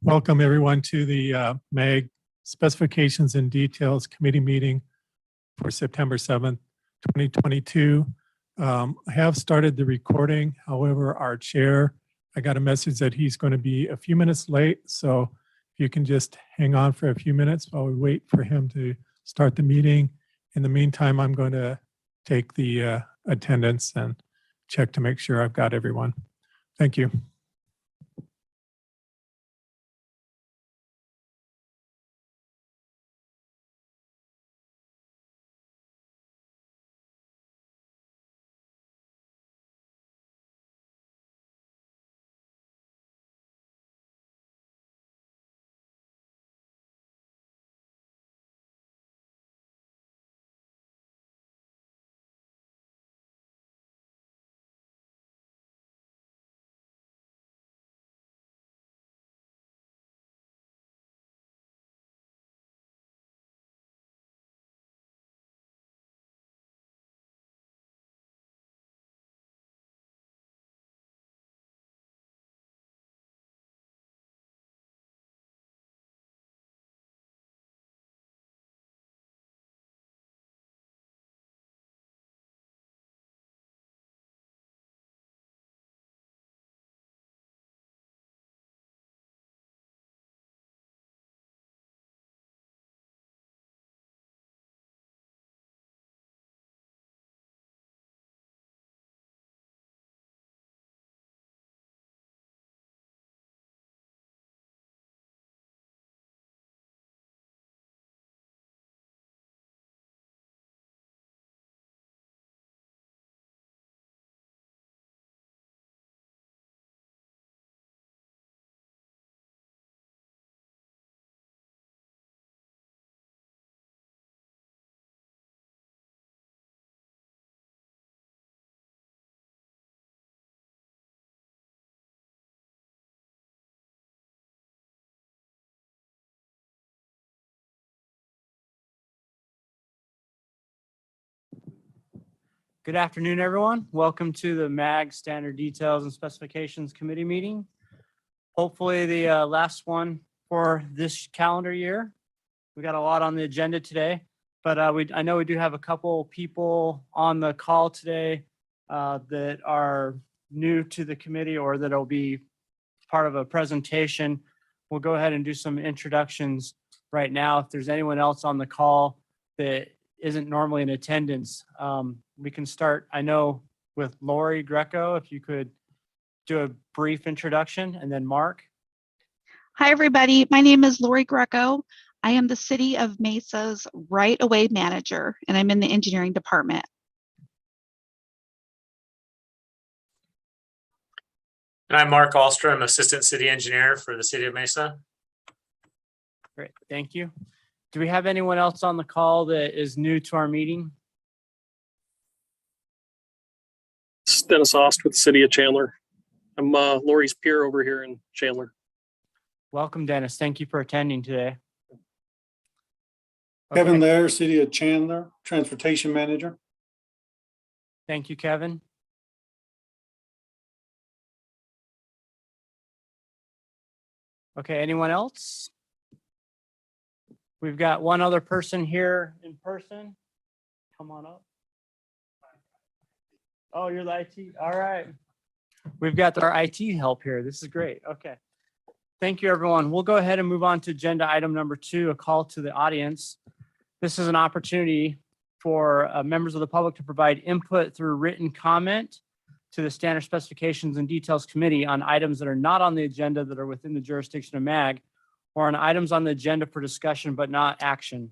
Welcome everyone to the MAG Specifications and Details Committee meeting for September 7th, 2022. I have started the recording. However, our chair, I got a message that he's going to be a few minutes late. So if you can just hang on for a few minutes while we wait for him to start the meeting. In the meantime, I'm going to take the attendance and check to make sure I've got everyone. Thank you. Good afternoon, everyone. Welcome to the MAG Standard Details and Specifications Committee meeting. Hopefully the last one for this calendar year. We got a lot on the agenda today, but I know we do have a couple people on the call today that are new to the committee or that will be part of a presentation. We'll go ahead and do some introductions right now. If there's anyone else on the call that isn't normally in attendance, we can start, I know, with Lori Greco, if you could do a brief introduction, and then Mark. Hi, everybody. My name is Lori Greco. I am the City of Mesa's right-of-way manager, and I'm in the engineering department. And I'm Mark Alstrom, Assistant City Engineer for the City of Mesa. Great, thank you. Do we have anyone else on the call that is new to our meeting? It's Dennis Ost with the City of Chandler. I'm Lori's peer over here in Chandler. Welcome, Dennis. Thank you for attending today. Kevin Okay. there, City of Chandler, Transportation Manager. Thank you, Kevin. Okay, anyone else? We've got one other person here in person. Come on up. Oh, you're the IT. All right. We've got our IT help here. This is great. Okay. Thank you, everyone. We'll go ahead and move on to agenda item number 2, a call to the audience. This is an opportunity for members of the public to provide input through written comment to the Standard Specifications and Details Committee on items that are not on the agenda that are within the jurisdiction of MAG, or on items on the agenda for discussion but not action.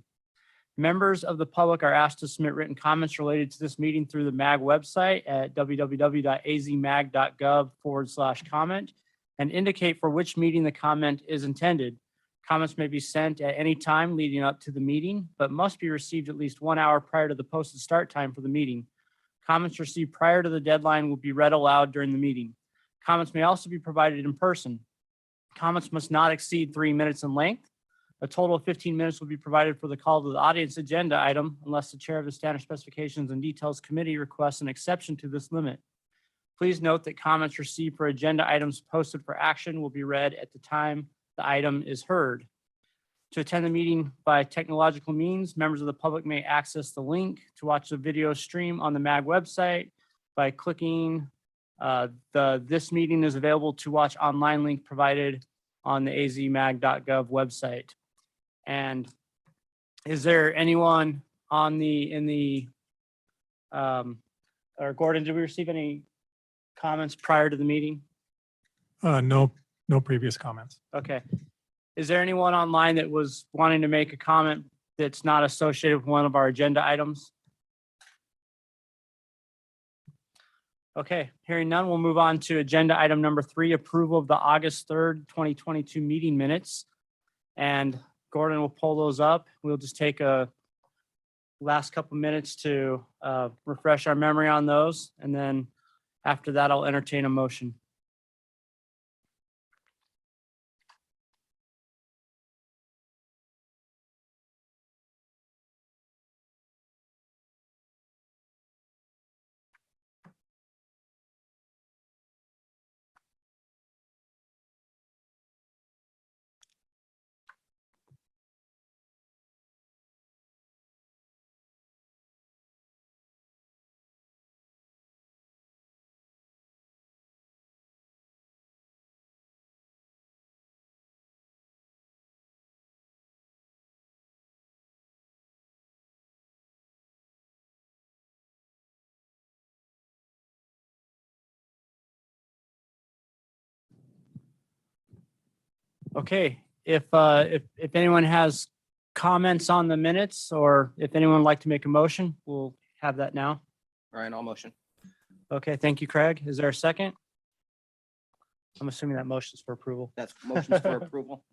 Members of the public are asked to submit written comments related to this meeting through the MAG website at www.azmag.gov/comment and indicate for which meeting the comment is intended. Comments may be sent at any time leading up to the meeting, but must be received at least 1 hour prior to the posted start time for the meeting. Comments received prior to the deadline will be read aloud during the meeting. Comments may also be provided in person. Comments must not exceed 3 minutes in length. A total of 15 minutes will be provided for the call to the audience agenda item unless the chair of the Standard Specifications and Details Committee requests an exception to this limit. Please note that comments received for agenda items posted for action will be read at the time the item is heard. To attend the meeting by technological means, members of the public may access the link to watch the video stream on the MAG website by clicking this meeting is available to watch online link provided on the azmag.gov website. And is there anyone or Gordon, did we receive any comments prior to the meeting? No previous comments. Okay. Is there anyone online that was wanting to make a comment that's not associated with one of our agenda items? Okay, hearing none, we'll move on to agenda item number 3, approval of the August 3rd, 2022 meeting minutes. And Gordon will pull those up. We'll just take a last couple minutes to refresh our memory on those. And then after that, I'll entertain a motion. Okay, if anyone has comments on the minutes, or if anyone would like to make a motion, we'll have that now. Ryan, all motion. Okay, thank you, Craig. Is there a second? I'm assuming that motion is for approval. That's motions for approval.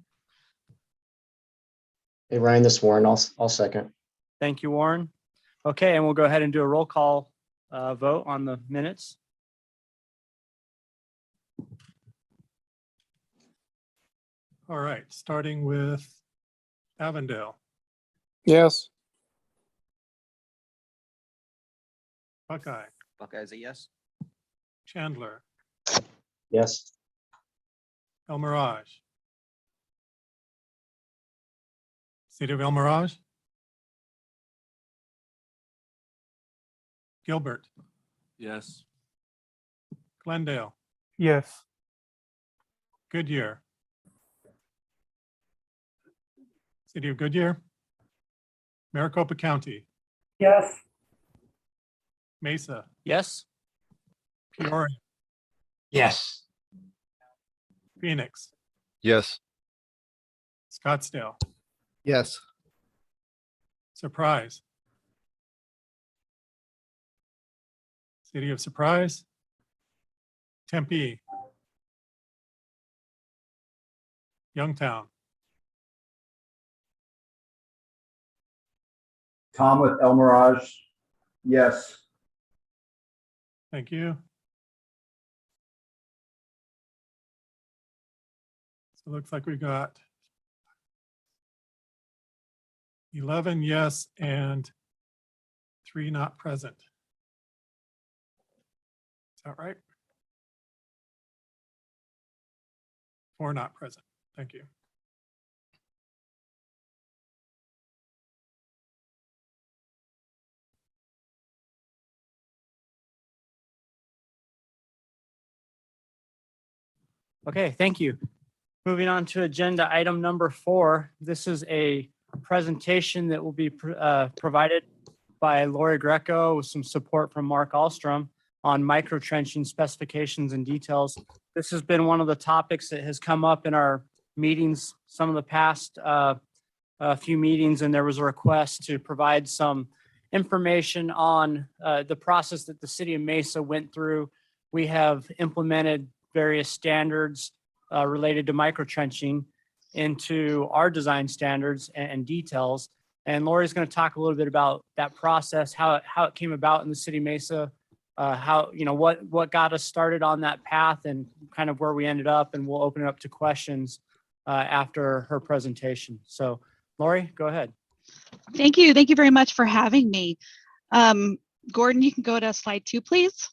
Hey, Ryan, this is Warren. I'll second. Thank you, Warren. Okay, and we'll go ahead and do a roll call vote on the minutes. All right, starting with Avondale, Yes. Buckeye, Buckeye's a yes. Chandler, Yes. El Mirage. City of El Mirage. Gilbert, Yes. Glendale, Yes. Goodyear. City of Goodyear. Maricopa County, Yes. Mesa, Yes? Peoria, Yes. Phoenix, Yes. Scottsdale, Yes. Surprise. City of Surprise, Tempe, Youngtown, Tom with El Mirage, yes. thank you. So it looks like we got 11 yes and 3 not present. Is that right? 4 not present. Thank you. Okay, thank you. Moving on to agenda item number 4. This is a presentation that will be provided by Lori Greco with some support from Mark Alstrom on micro trenching specifications and details. This has been one of the topics that has come up in our meetings, some of the past few meetings, and there was a request to provide some information on the process that the city of Mesa went through. We have implemented various standards related to micro trenching into our design standards and details. And Lori's going to talk a little bit about that process, how it came about in the city of Mesa, how, you know, what got us started on that path and kind of where we ended up. And we'll open it up to questions after her presentation. So Lori, go ahead. Thank you. Thank you very much for having me. Gordon, you can go to slide 2, please.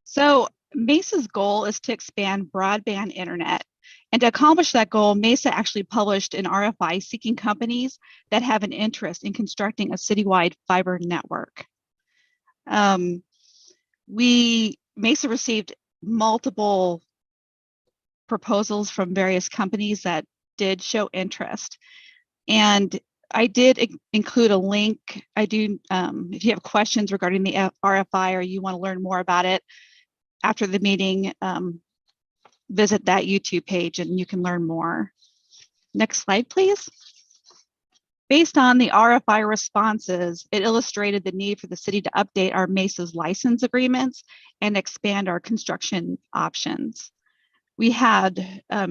So Mesa's goal is to expand broadband internet And to accomplish that goal, Mesa actually published an RFI seeking companies that have an interest in constructing a citywide fiber network. Mesa received multiple proposals from various companies that did show interest. And I did include a link. If you have questions regarding the RFI or you want to learn more about it after the meeting, visit that YouTube page and you can learn more. Next slide, please. Based on the RFI responses, it illustrated the need for the city to update our Mesa's license agreements and expand our construction options. We had a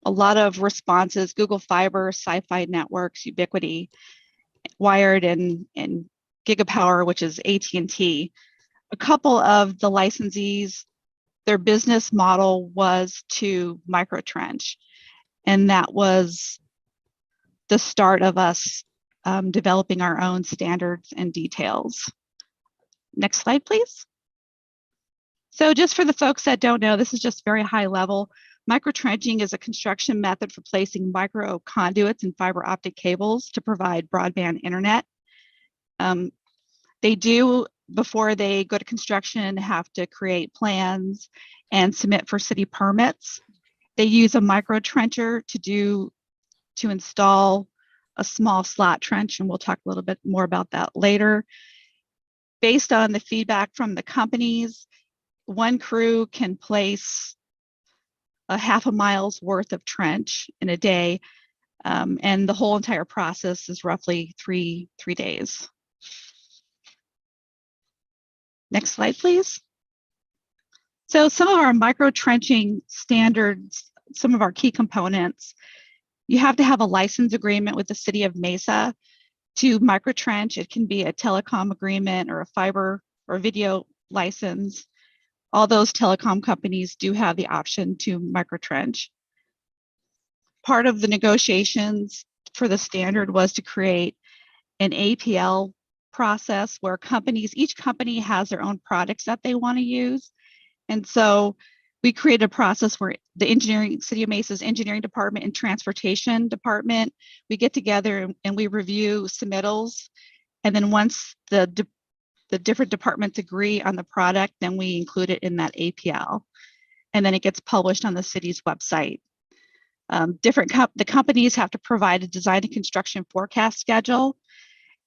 lot of responses: Google Fiber, Sci-Fi Networks, Ubiquity, Wired, and Gigapower, which is AT&T. A couple of the licensees, their business model was to microtrench, and that was the start of us developing our own standards and details. Next slide, please. So just for the folks that don't know, this is just very high level. Microtrenching is a construction method for placing micro conduits and fiber optic cables to provide broadband internet. They do, before they go to construction, have to create plans and submit for city permits. They use a microtrencher to install a small slot trench, and we'll talk a little bit more about that later. Based on the feedback from the companies, one crew can place a half a mile's worth of trench in a day, and the whole entire process is roughly three days. Next slide, please. So some of our micro trenching standards, some of our key components: you have to have a license agreement with the city of Mesa to microtrench. It can be a telecom agreement or a fiber or video license. All those telecom companies do have the option to microtrench. Part of the negotiations for the standard was to create an APL process where each company has their own products that they want to use. And so we created a process where the City of Mesa's engineering department and transportation department, we get together and we review submittals. And then once the different departments agree on the product, then we include it in that APL. And then it gets published on the city's website. The companies have to provide a design and construction forecast schedule.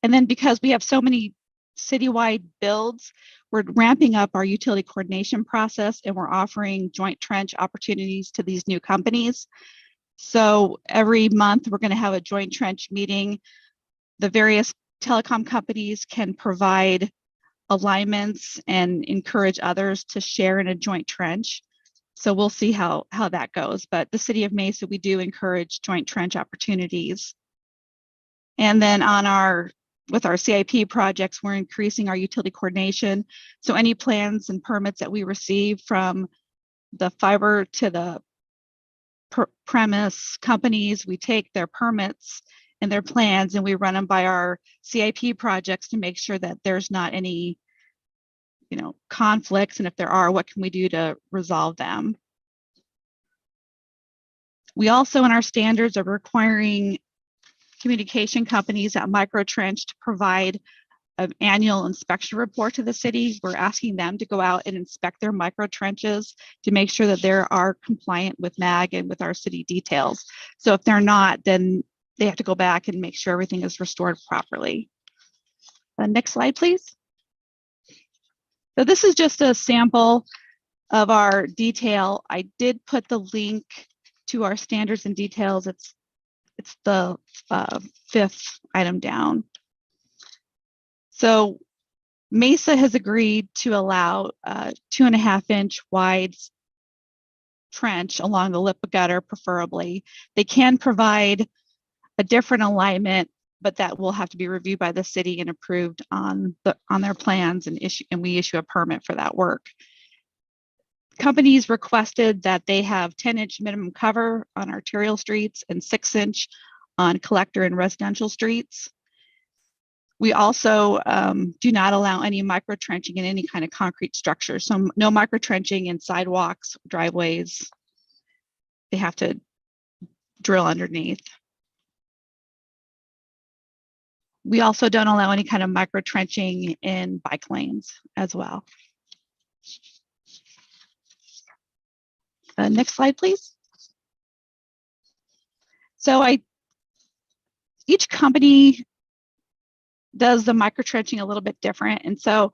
And then because we have so many citywide builds, we're ramping up our utility coordination process, and we're offering joint trench opportunities to these new companies. So every month we're going to have a joint trench meeting. The various telecom companies can provide alignments and encourage others to share in a joint trench. So we'll see how that goes. But the City of Mesa, we do encourage joint trench opportunities. And then with our CIP projects, we're increasing our utility coordination. So any plans and permits that we receive from the fiber to the premise companies, we take their permits and their plans and we run them by our CIP projects to make sure that there's not any conflicts, and if there are, what can we do to resolve them? We also, in our standards, are requiring communication companies that microtrench to provide an annual inspection report to the city. We're asking them to go out and inspect their microtrenches to make sure that they are compliant with MAG and with our city details. So if they're not, then they have to go back and make sure everything is restored properly. Next slide, please. So this is just a sample of our detail. I did put the link to our standards and details. It's the fifth item down. So Mesa has agreed to allow a 2.5-inch wide trench along the lip of gutter, preferably. They can provide a different alignment, but that will have to be reviewed by the city and approved on their plans, and we issue a permit for that work. Companies requested that they have 10-inch minimum cover on arterial streets and 6-inch on collector and residential streets. We also do not allow any microtrenching in any kind of concrete structure. So no microtrenching in sidewalks, driveways, they have to drill underneath. We also don't allow any kind of micro trenching in bike lanes as well. Next slide, please. So each company does the micro trenching a little bit different. And so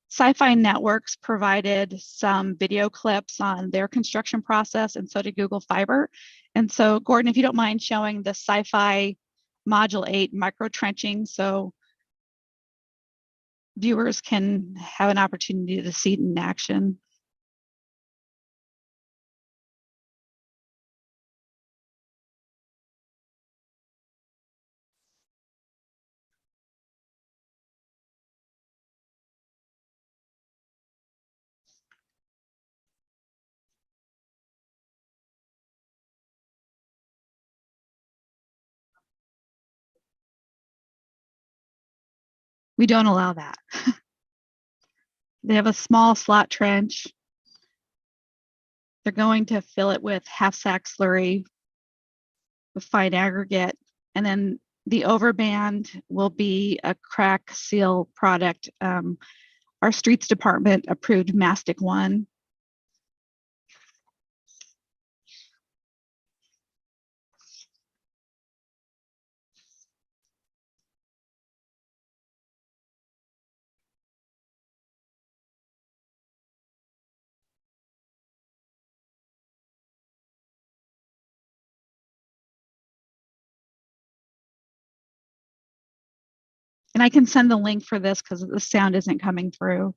Sci-Fi Networks provided some video clips on their construction process, and so did Google Fiber. And so Gordon, if you don't mind showing the Sci-Fi Module 8 micro trenching, so viewers can have an opportunity to see it in action. We don't allow that. They have a small slot trench. They're going to fill it with half-sack slurry with fine aggregate, and then the overband will be a crack seal product. Our streets department approved Mastic 1. And I can send the link for this because the sound isn't coming through.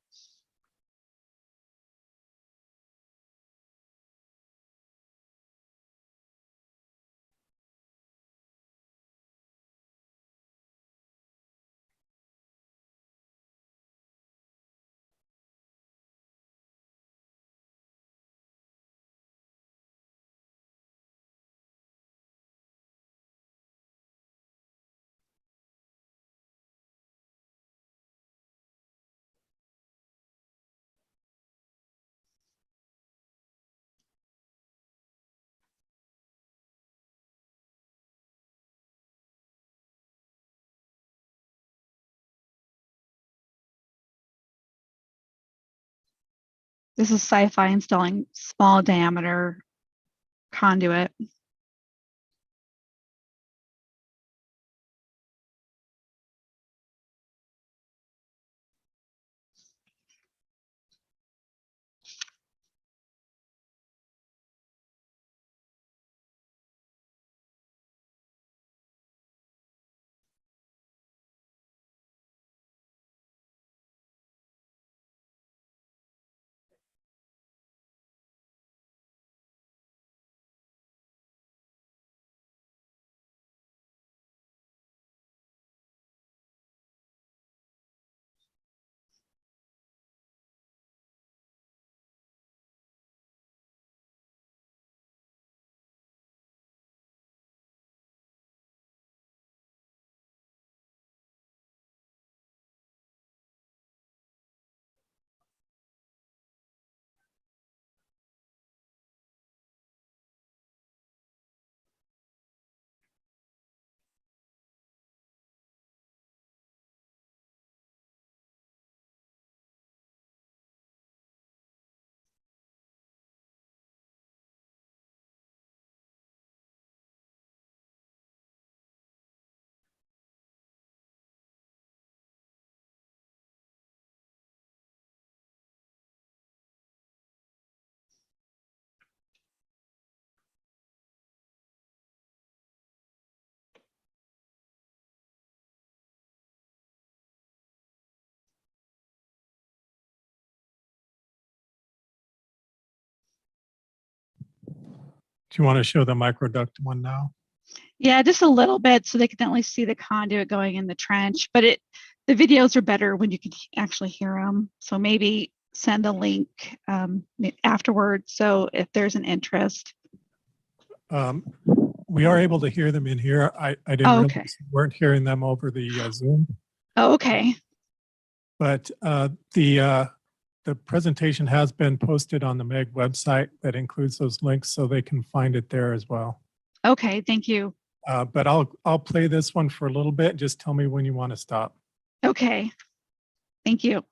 This is Sci-Fi installing small diameter conduit. Do you want to show the microduct one now? Yeah, just a little bit so they can at least see the conduit going in the trench, but the videos are better when you can actually hear them. So maybe send a link afterwards. So if there's an interest. We are able to hear them in here. I didn't Okay. realize we weren't hearing them over the Zoom. Oh, okay. But the the presentation has been posted on the MEG website that includes those links so they can find it there as well. Okay, thank you. But I'll play this one for a little bit. Just tell me when you want to stop. Okay, thank you.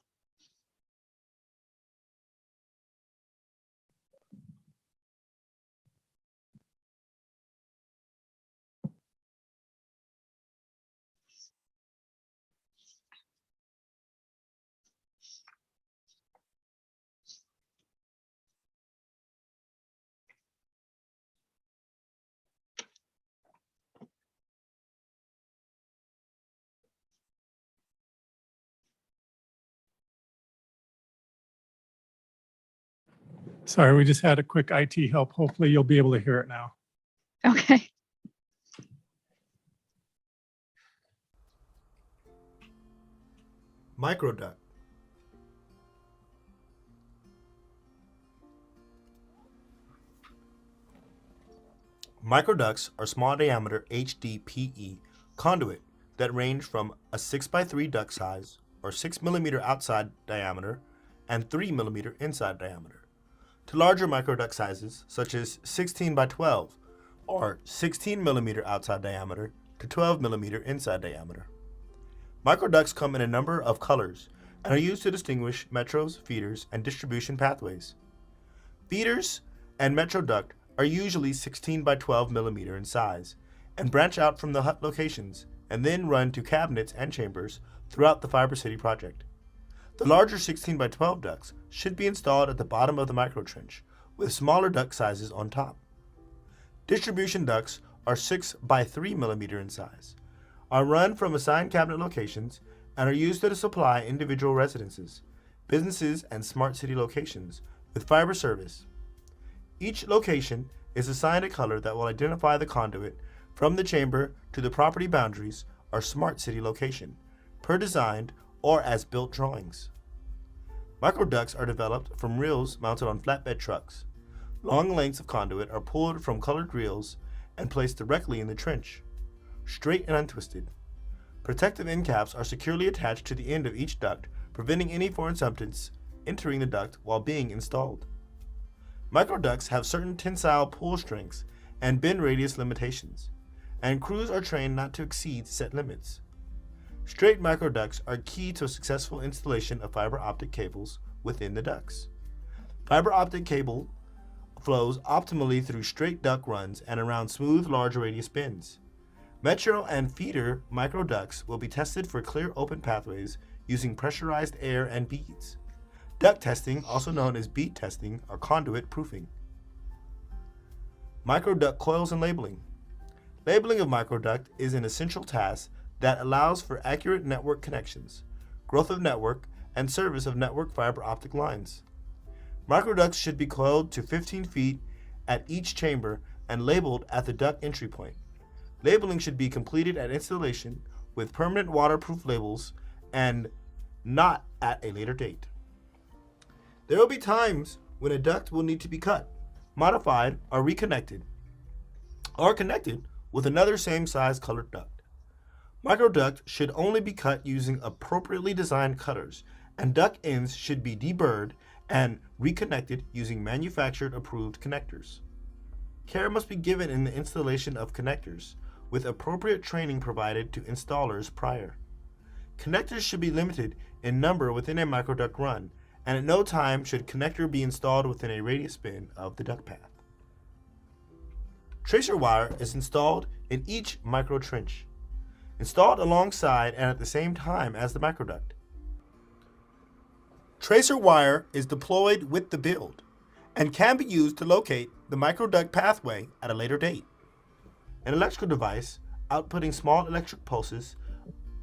Sorry, we just had a quick IT help. Hopefully you'll be able to hear it now. Okay. Microduct. Microducts are small diameter HDPE conduit that range from a 6x3 duct size or 6 mm outside diameter and 3 mm inside diameter to larger microduct sizes such as 16 by 12 or 16 mm outside diameter to 12 mm inside diameter. Microducts come in a number of colors and are used to distinguish metros, feeders, and distribution pathways. Feeders and metro duct are usually 16 by 12 mm in size and branch out from the hut locations and then run to cabinets and chambers throughout the Fiber City project. The larger 16 by 12 ducts should be installed at the bottom of the microtrench with smaller duct sizes on top. Distribution ducts are 6 by 3 mm in size, are run from assigned cabinet locations, and are used to supply individual residences, businesses, and smart city locations with fiber service. Each location is assigned a color that will identify the conduit from the chamber to the property boundaries or smart city location, per designed or as built drawings. Microducts are developed from reels mounted on flatbed trucks. Long lengths of conduit are pulled from colored reels and placed directly in the trench, straight and untwisted. Protective end caps are securely attached to the end of each duct, preventing any foreign substance entering the duct while being installed. Microducts have certain tensile pull strengths and bend radius limitations, and crews are trained not to exceed set limits. Straight microducts are key to a successful installation of fiber optic cables within the ducts. Fiber optic cable flows optimally through straight duct runs and around smooth large radius bends. Metro and feeder microducts will be tested for clear open pathways using pressurized air and beads. Duct testing, also known as bead testing or conduit proofing. Microduct coils and labeling. Labeling of microduct is an essential task that allows for accurate network connections, growth of network, and service of network fiber optic lines. Microducts should be coiled to 15 feet at each chamber and labeled at the duct entry point. Labeling should be completed at installation with permanent waterproof labels and not at a later date. There will be times when a duct will need to be cut, modified, or reconnected, or connected with another same size colored duct. Microduct should only be cut using appropriately designed cutters, and duct ends should be deburred and reconnected using manufactured approved connectors. Care must be given in the installation of connectors, with appropriate training provided to installers prior. Connectors should be limited in number within a microduct run, and at no time should connector be installed within a radius band of the duct path. Tracer wire is installed in each micro trench, installed alongside and at the same time as the microduct. Tracer wire is deployed with the build and can be used to locate the microduct pathway at a later date. An electrical device outputting small electric pulses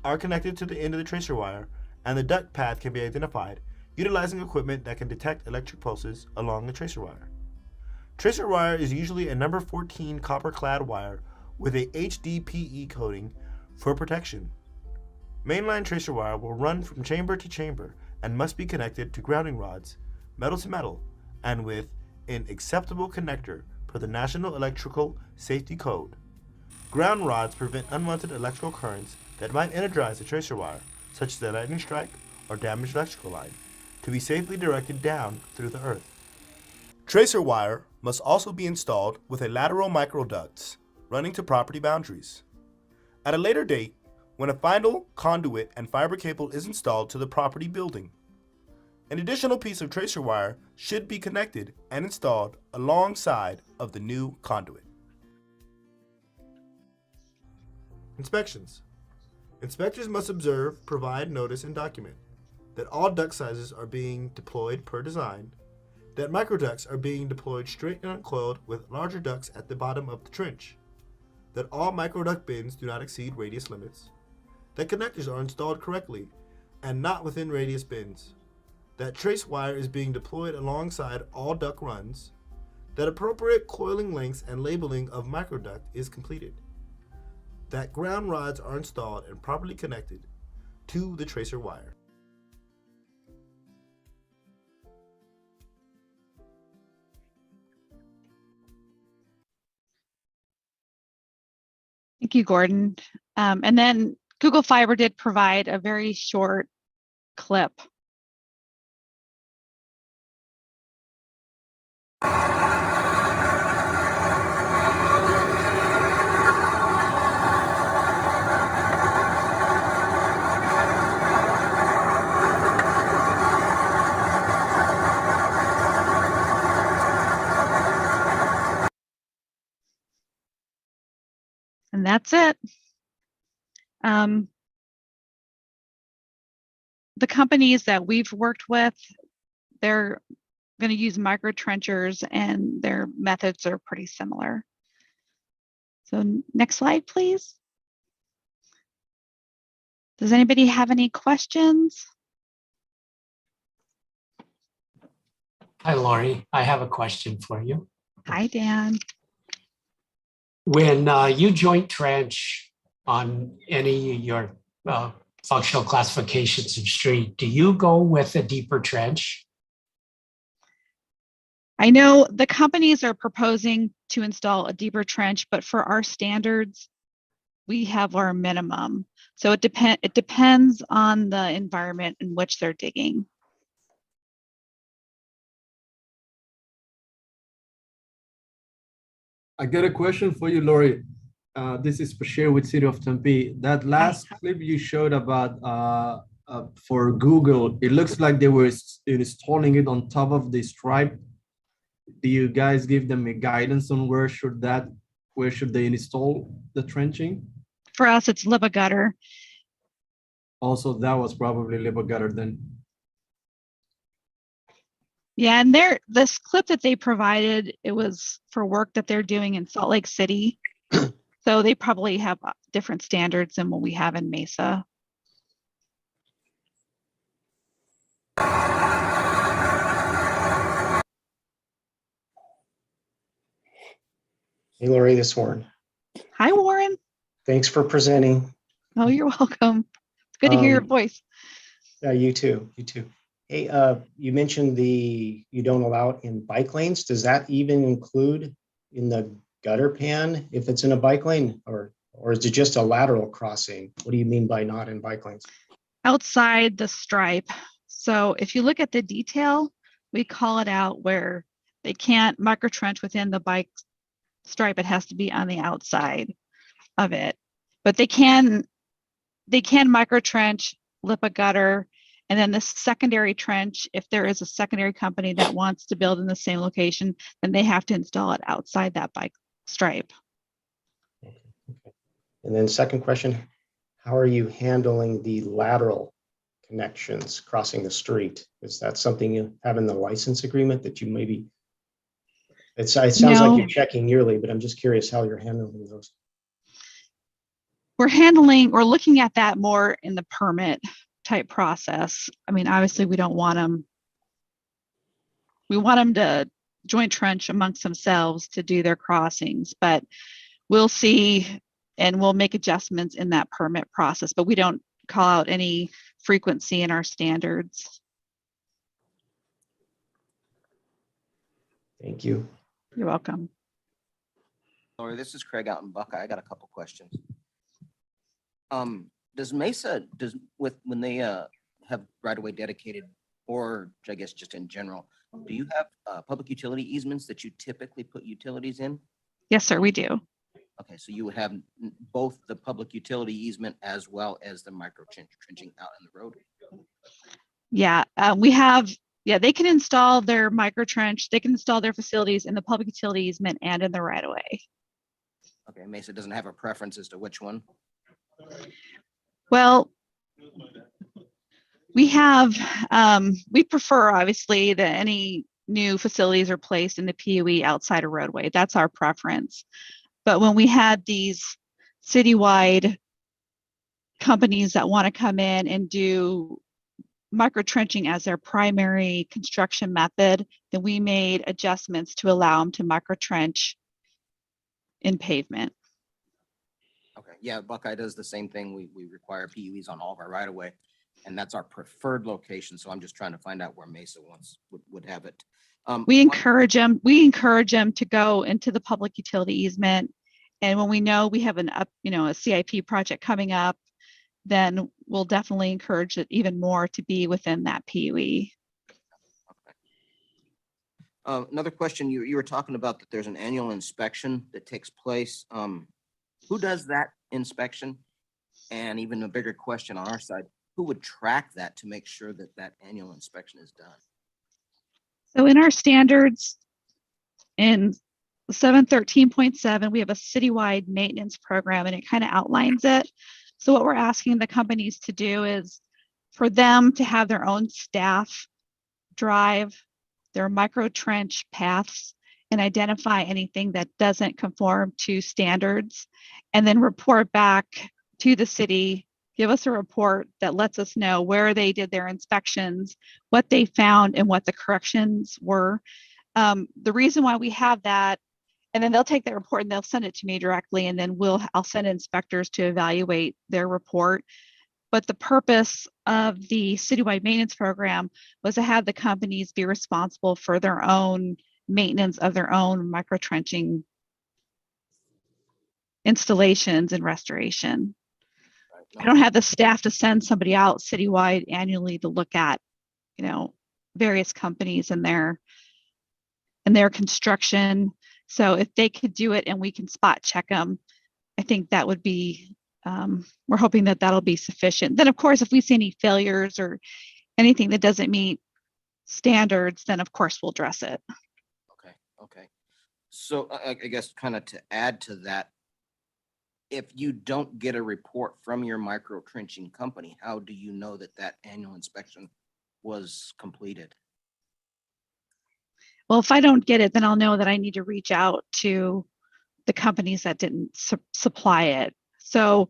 are connected to the end of the tracer wire, and the duct path can be identified utilizing equipment that can detect electric pulses along the tracer wire. Tracer wire is usually a number 14 copper-clad wire with a HDPE coating for protection. Mainline tracer wire will run from chamber to chamber and must be connected to grounding rods, metal to metal, and with an acceptable connector per the National Electrical Safety Code. Ground rods prevent unwanted electrical currents that might energize the tracer wire, such as a lightning strike or damaged electrical line. to be safely directed down through the earth. Tracer wire must also be installed with a lateral microducts running to property boundaries. At a later date, when a final conduit and fiber cable is installed to the property building, an additional piece of tracer wire should be connected and installed alongside of the new conduit. Inspections. Inspectors must observe, provide notice, and document that all duct sizes are being deployed per design, that microducts are being deployed straight and uncoiled with larger ducts at the bottom of the trench, that all microduct bins do not exceed radius limits, that connectors are installed correctly and not within radius bins, that trace wire is being deployed alongside all duct runs, that appropriate coiling lengths and labeling of microduct is completed, that ground rods are installed and properly connected to the tracer wire. Thank you, Gordon. And then Google Fiber did provide a very short clip. And that's it. The companies that we've worked with, they're going to use micro trenchers and their methods are pretty similar. So next slide, please. Does anybody have any questions? Hi, Lori. I have a question for you. Hi, Dan. When you joint trench on any of your functional classifications of street, do you go with a deeper trench? I know the companies are proposing to install a deeper trench, but for our standards, we have our minimum. So it depends on the environment in which they're digging. I got a question for you, Lori. This is Bashir with City of Tempe. That last clip you showed about for Google, it looks like they were installing it on top of the stripe. Do you guys give them a guidance on where should they install the trenching? For us, it's lip a gutter. Also, that was probably lip a gutter then. Yeah, and this clip that they provided, it was for work that they're doing in Salt Lake City. So they probably have different standards than what we have in Mesa. Hey, Lori, this is Warren. Hi, Warren. Thanks for presenting. Oh, you're welcome. It's good to hear your voice. Yeah, you too. You too. Hey, you mentioned you don't allow it in bike lanes. Does that even include in the gutter pan if it's in a bike lane, or is it just a lateral crossing? What do you mean by not in bike lanes? Outside the stripe. So if you look at the detail, we call it out where they can't micro trench within the bike stripe. It has to be on the outside of it. But they can micro trench, lip a gutter, and then the secondary trench, if there is a secondary company that wants to build in the same location, then they have to install it outside that bike stripe. Okay. And then second question, how are you handling the lateral connections crossing the street? Is that something you have in the license agreement that you maybe, it sounds like you're checking yearly, but I'm just curious how you're handling those. We're looking at that more in the permit type process. I mean, obviously we don't want them. We want them to joint trench amongst themselves to do their crossings, but we'll see and we'll make adjustments in that permit process, but we don't call out any frequency in our standards. Thank you. You're welcome. Lori, this is Craig out in Buckeye. I got a couple questions. Does Mesa, when they have right-of-way dedicated or I guess just in general, do you have public utility easements that you typically put utilities in? Yes, sir, we do. Okay, so you would have both the public utility easement as well as the micro trenching out in the road? Yeah, we have, yeah, they can install their micro trench, they can install their facilities in the public utility easement and in the right of way. Okay, Mesa doesn't have a preference as to which one? Well, we have, we prefer obviously that any new facilities are placed in the PUE outside a roadway. That's our preference. But when we had these citywide companies that want to come in and do micro trenching as their primary construction method, then we made adjustments to allow them to micro trench in pavement. Okay, yeah, Buckeye does the same thing. We require PUEs on all of our right of way, and that's our preferred location. So I'm just trying to find out where Mesa would have it. We encourage them to go into the public utility easement. And when we know we have a CIP project coming up, then we'll definitely encourage it even more to be within that PUE. Another question, you were talking about that there's an annual inspection that takes place. Who does that inspection? And even a bigger question on our side, who would track that to make sure that that annual inspection is done? So in our standards, in 713.7, we have a citywide maintenance program and it kind of outlines it. So what we're asking the companies to do is for them to have their own staff drive their micro trench paths and identify anything that doesn't conform to standards, and then report back to the city, give us a report that lets us know where they did their inspections, what they found, and what the corrections were. The reason why we have that, and then they'll take that report and they'll send it to me directly, and then I'll send inspectors to evaluate their report. But the purpose of the citywide maintenance program was to have the companies be responsible for their own maintenance of their own micro trenching installations and restoration. I don't have the staff to send somebody out citywide annually to look at, various companies and their construction. So if they could do it and we can spot check them, I think that would be, we're hoping that that'll be sufficient. Then of course, if we see any failures or anything that doesn't meet standards, then of course we'll address it. Okay. So I guess kind of to add to that, if you don't get a report from your micro trenching company, how do you know that that annual inspection was completed? Well, if I don't get it, then I'll know that I need to reach out to the companies that didn't supply it. So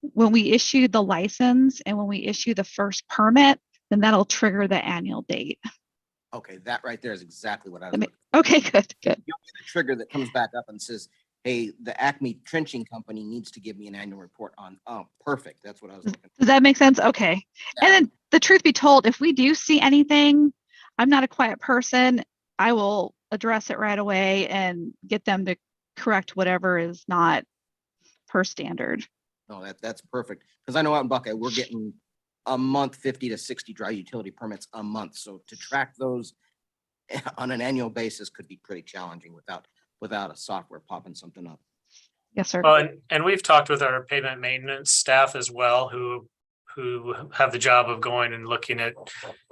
when we issue the license and when we issue the first permit, then that'll trigger the annual date. Okay, that right there is exactly what I was. Okay, good. You'll get a trigger that comes back up and says, hey, the Acme Trenching Company needs to give me an annual report on. Oh, perfect. That's what I was looking for. Does that make sense? Okay. Yeah. And then the truth be told, if we do see anything, I'm not a quiet person. I will address it right away and get them to correct whatever is not per standard. No, that's perfect. Because I know out in Buckeye, we're getting a month, 50 to 60 dry utility permits a month. So to track those on an annual basis could be pretty challenging without a software popping something up. Yes, sir. Well, and we've talked with our pavement maintenance staff as well, who have the job of going and looking at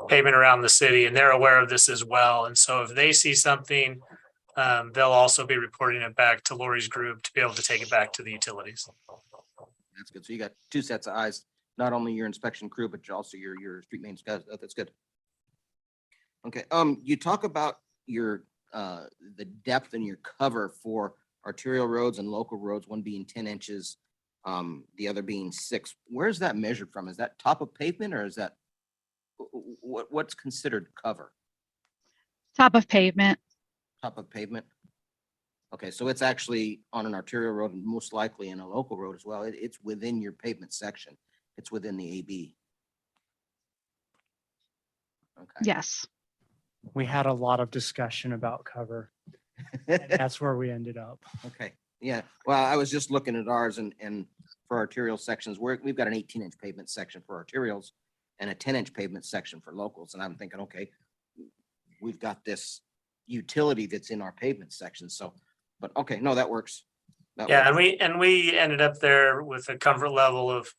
pavement around the city, and they're aware of this as well. And so if they see something, they'll also be reporting it back to Lori's group to be able to take it back to the utilities. That's good. So you got two sets of eyes, not only your inspection crew, but also your street maintenance guys. That's good. Okay. You talk about your the depth and your cover for arterial roads and local roads, one being 10 inches, the other being 6. Where's that measured from? Is that top of pavement or is that what's considered cover? Top of pavement. Top of pavement. Okay, so it's actually on an arterial road and most likely in a local road as well. It's within your pavement section. It's within the AB. Okay. Yes. We had a lot of discussion about cover. That's where we ended up. Okay. Yeah. Well, I was just looking at ours and for arterial sections, we've got an 18-inch pavement section for arterials. and a 10-inch pavement section for locals. And I'm thinking, okay, we've got this utility that's in our pavement section. So, but okay, no, that works. That Yeah, works. and we ended up there with a comfort level of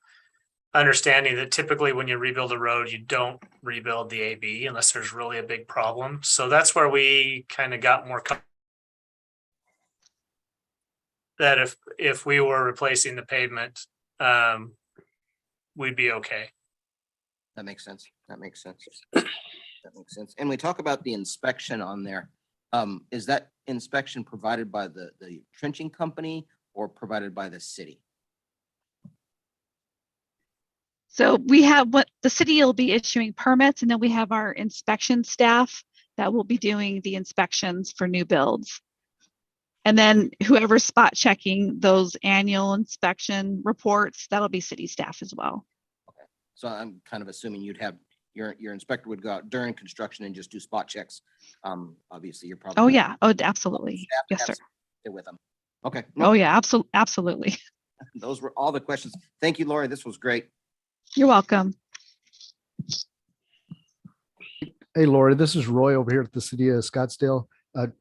understanding that typically when you rebuild a road, you don't rebuild the AB unless there's really a big problem. So that's where we kind of got more that if we were replacing the pavement, we'd be okay. That makes sense. That makes sense. That makes sense. And we talk about the inspection on there. Is that inspection provided by the trenching company or provided by the city? So we have what the city will be issuing permits, and then we have our inspection staff that will be doing the inspections for new builds. And then whoever's spot checking those annual inspection reports, that'll be city staff as well. Okay. So I'm kind of assuming you'd have your inspector would go out during construction and just do spot checks. Obviously you're probably. Oh yeah. Oh, absolutely. Yes, sir. With them. Okay. Oh yeah, absolutely. Those were all the questions. Thank you, Lori. This was great. You're welcome. Hey, Lori, this is Roy over here at the city of Scottsdale.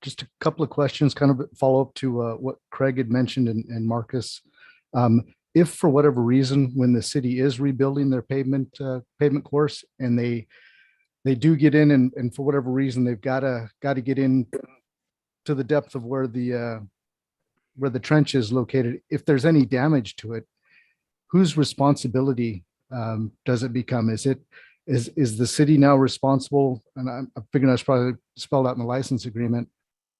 Just a couple of questions, kind of follow up to what Craig had mentioned and Marcus. If for whatever reason, when the city is rebuilding their pavement course and they do get in and for whatever reason, they've got to get in to the depth of where the trench is located. If there's any damage to it, whose responsibility does it become? Is the city now responsible? And I'm figuring that's probably spelled out in the license agreement,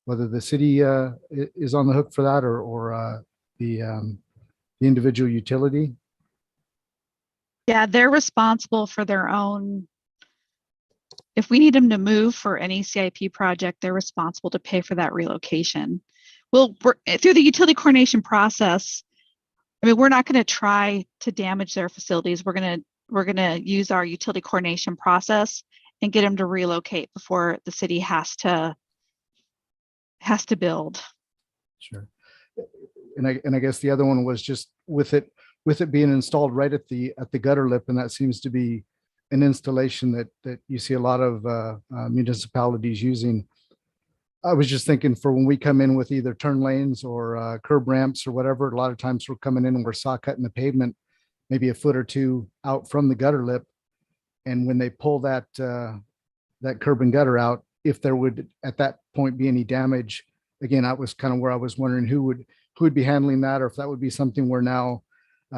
whether the city is on the hook for that or the individual utility. Yeah, they're responsible for their own. If we need them to move for any CIP project, they're responsible to pay for that relocation. Well, through the utility coordination process, I mean, we're not going to try to damage their facilities. We're going to use our utility coordination process and get them to relocate before the city has to build. Sure. And I guess the other one was just with it being installed right at the gutter lip, and that seems to be an installation that you see a lot of municipalities using. I was just thinking for when we come in with either turn lanes or curb ramps or whatever, a lot of times we're coming in and we're saw cutting the pavement maybe a foot or two out from the gutter lip. And when they pull that curb and gutter out, if there would at that point be any damage, again, that was kind of where I was wondering who would be handling that, or if that would be something where now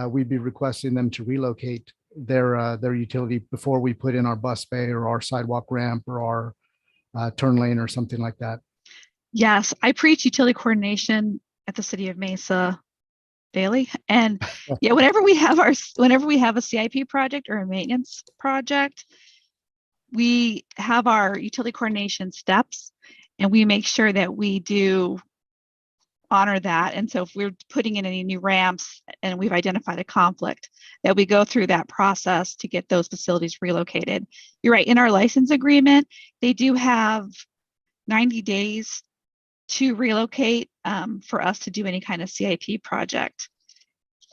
we'd be requesting them to relocate their utility before we put in our bus bay or our sidewalk ramp or our turn lane or something like that. Yes, I preach utility coordination at the city of Mesa daily. And yeah, whenever we have a CIP project or a maintenance project, we have our utility coordination steps and we make sure that we do honor that. And so if we're putting in any new ramps and we've identified a conflict, that we go through that process to get those facilities relocated. You're right, in our license agreement, they do have 90 days to relocate for us to do any kind of CIP project.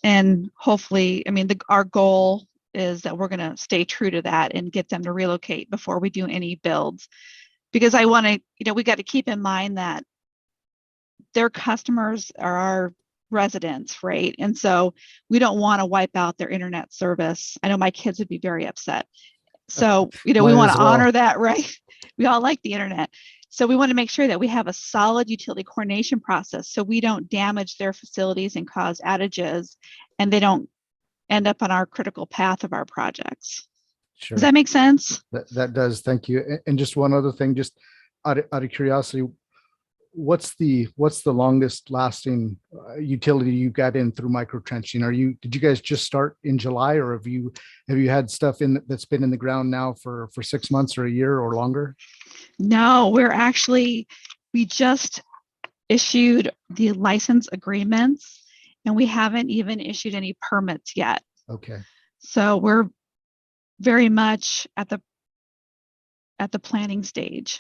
And hopefully, I mean, our goal is that we're going to stay true to that and get them to relocate before we do any builds. Because I want to, we got to keep in mind that their customers are our residents, right? And so we don't want to wipe out their internet service. I know my kids would be very upset. So, we want to honor that, right? We all like the internet. So we want to make sure that we have a solid utility coordination process so we don't damage their facilities and cause outages and they don't end up on our critical path of our projects. Sure. Does that make sense? That does. Thank you. And just one other thing, just out of curiosity, what's the longest lasting utility you got in through micro trenching? Did you guys just start in July, or have you had stuff that's been in the ground now for 6 months or a year or longer? No, we just issued the license agreements and we haven't even issued any permits yet. Okay. So we're very much at the planning stage.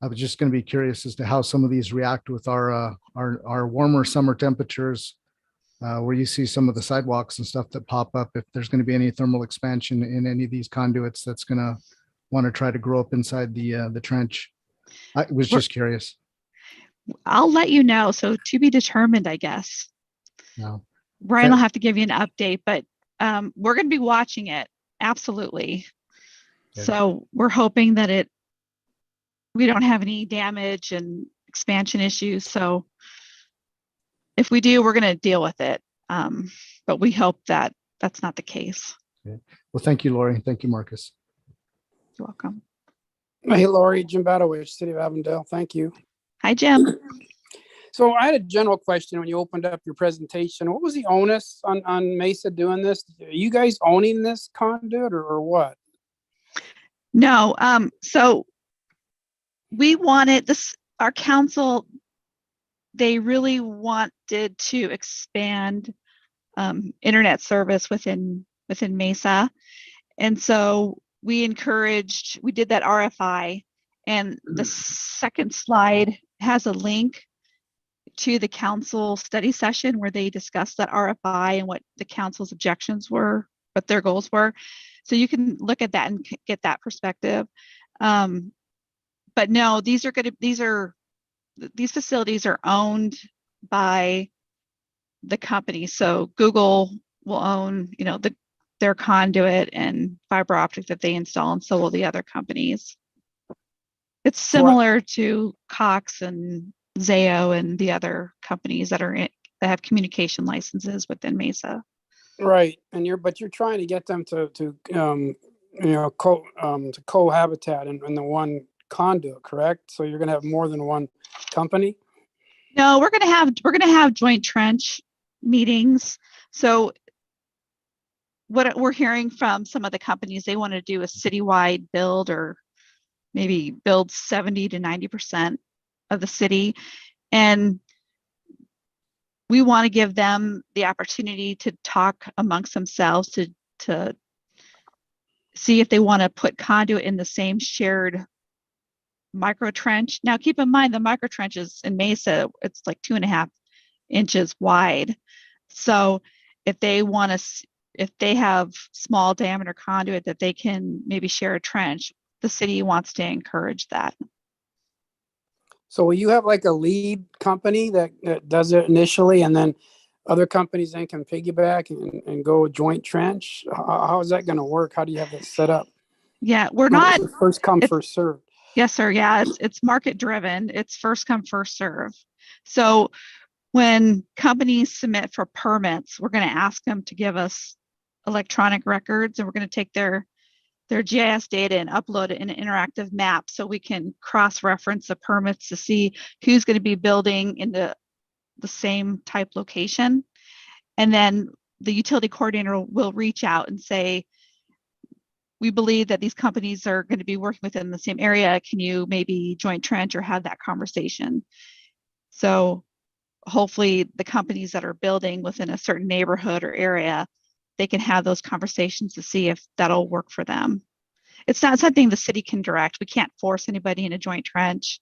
I was just going to be curious as to how some of these react with our warmer summer temperatures. where you see some of the sidewalks and stuff that pop up, if there's going to be any thermal expansion in any of these conduits that's going to want to try to grow up inside the trench. I was just curious. I'll let you know. So to be determined, I guess. No. Brian will have to give you an update, but we're going to be watching it. Absolutely. Okay. So we're hoping that we don't have any damage and expansion issues. So if we do, we're going to deal with it. But we hope that that's not the case. Okay. Well, thank you, Lori. Thank you, Marcus. You're welcome. Hey, Lori, Jim Badowich, City of Avondale. Thank you. Hi, Jim. So I had a general question when you opened up your presentation. What was the onus on Mesa doing this? Are you guys owning this conduit or what? No. So we wanted this, our council, they really wanted to expand internet service within Mesa. And so we did that RFI, and the second slide has a link to the council study session where they discussed that RFI and what the council's objections were, what their goals were. So you can look at that and get that perspective. But no, these facilities are owned by the company. So Google will own, their conduit and fiber optic that they install, and so will the other companies. It's similar to Cox and Zayo and the other companies that have communication licenses within Mesa. Right, and you're trying to get them to cohabitat in the one conduit, correct? So you're going to have more than one company. No, we're going to have joint trench meetings. So what we're hearing from some of the companies, they want to do a citywide build, or maybe build 70 to 90% of the city. And we want to give them the opportunity to talk amongst themselves to see if they want to put conduit in the same shared micro trench. Now, keep in mind, the micro trenches in Mesa, it's like 2.5 inches wide. So if they have small diameter conduit that they can maybe share a trench, the city wants to encourage that. So will you have like a lead company that does it initially, and then other companies then can piggyback and go a joint trench? How is that going to work? How do you have that set up? Yeah, we're not first come, first served. Yes, sir. Yeah, it's market driven. It's first come, first serve. So when companies submit for permits, we're going to ask them to give us electronic records, and we're going to take their GIS data and upload it in an interactive map so we can cross-reference the permits to see who's going to be building in the same type location. And then the utility coordinator will reach out and say, we believe that these companies are going to be working within the same area. Can you maybe joint trench or have that conversation? So hopefully the companies that are building within a certain neighborhood or area, they can have those conversations to see if that'll work for them. It's not something the city can direct. We can't force anybody in a joint trench.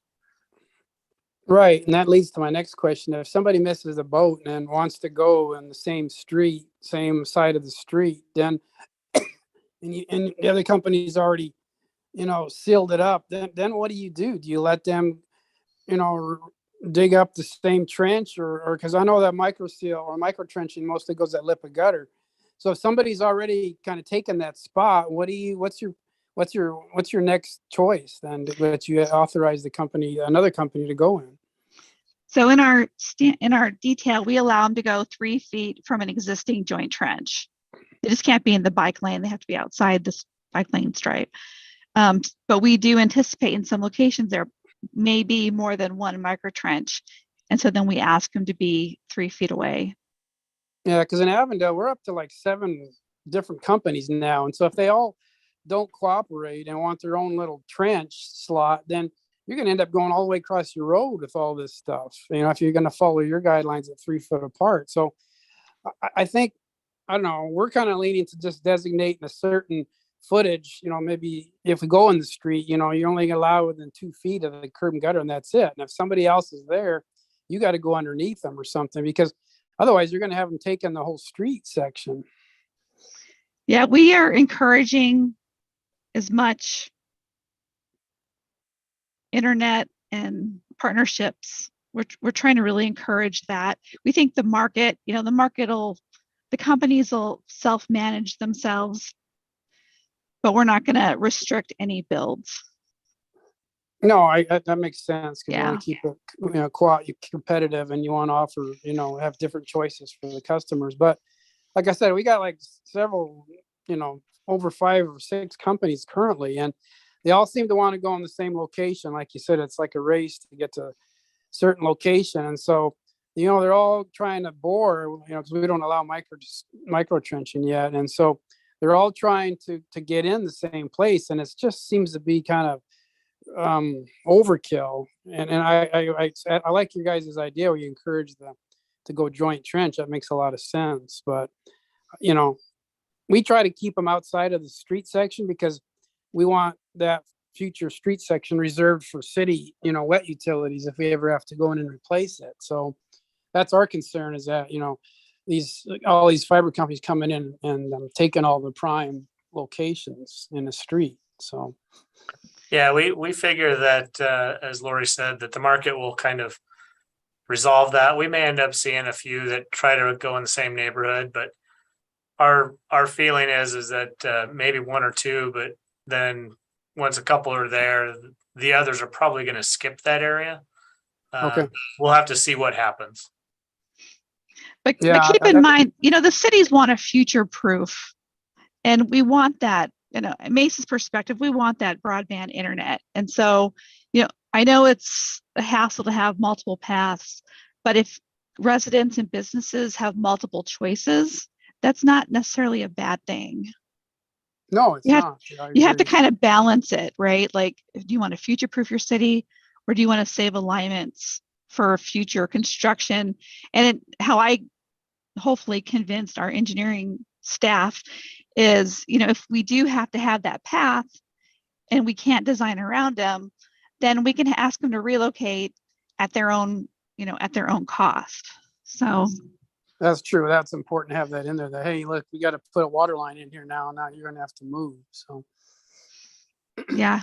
Right, and that leads to my next question. If somebody misses a boat and wants to go in the same street, same side of the street, then and the other company's already, sealed it up, then what do you do? Do you let them, dig up the same trench, or because I know that micro seal or micro trenching mostly goes that lip of gutter. So if somebody's already kind of taken that spot, what's your next choice then that you authorize another company to go in? So in our detail, we allow them to go 3 feet from an existing joint trench. They just can't be in the bike lane. They have to be outside this bike lane stripe. But we do anticipate in some locations there may be more than one micro trench. And so then we ask them to be 3 feet away. Yeah, because in Avondale, we're up to like 7 different companies now. And so if they all don't cooperate and want their own little trench slot, then you're going to end up going all the way across your road with all this stuff, if you're going to follow your guidelines at 3 foot apart. So I think, I don't know, we're kind of leaning to just designating a certain footage, maybe if we go in the street, you're only allowed within 2 feet of the curb and gutter, and that's it. And if somebody else is there, you got to go underneath them or something, because Otherwise, you're going to have them taking the whole street section. Yeah, we are encouraging as much internet and partnerships. We're trying to really encourage that. We think the market, the companies will self-manage themselves, but we're not going to restrict any builds. No, that makes sense because you Yeah. want to keep it, competitive, and you want to offer, have different choices for the customers. But like I said, we got like several, over 5 or 6 companies currently, and they all seem to want to go in the same location. Like you said, it's like a race to get to a certain location, and so they're all trying to bore, because we don't allow micro trenching yet, and so they're all trying to get in the same place, and it just seems to be kind of overkill. And I like your guys' idea where you encourage them to go joint trench. That makes a lot of sense. But we try to keep them outside of the street section because we want that future street section reserved for city, wet utilities if we ever have to go in and replace it. So that's our concern, is that all these fiber companies coming in and taking all the prime locations in the street. So Yeah, we figure that, as Lori said, that the market will kind of resolve that. We may end up seeing a few that try to go in the same neighborhood, but our feeling is that maybe 1 or 2, but then once a couple are there, the others are probably going to skip that area. Okay. We'll have to see what happens. But keep in mind, the cities want a future proof, and we want that. Mesa's perspective, we want that broadband internet. And so, I know it's a hassle to have multiple paths, but if residents and businesses have multiple choices, that's not necessarily a bad thing. No, it's not. You have to kind of balance it, right? Like, do you want to future-proof your city, or do you want to save alignments for future construction? And how I hopefully convinced our engineering staff is, if we do have to have that path and we can't design around them, then we can ask them to relocate at their own, at their own cost. So that's true. That's important to have that in there, that, hey, look, we got to put a water line in here now you're going to have to move. So yeah.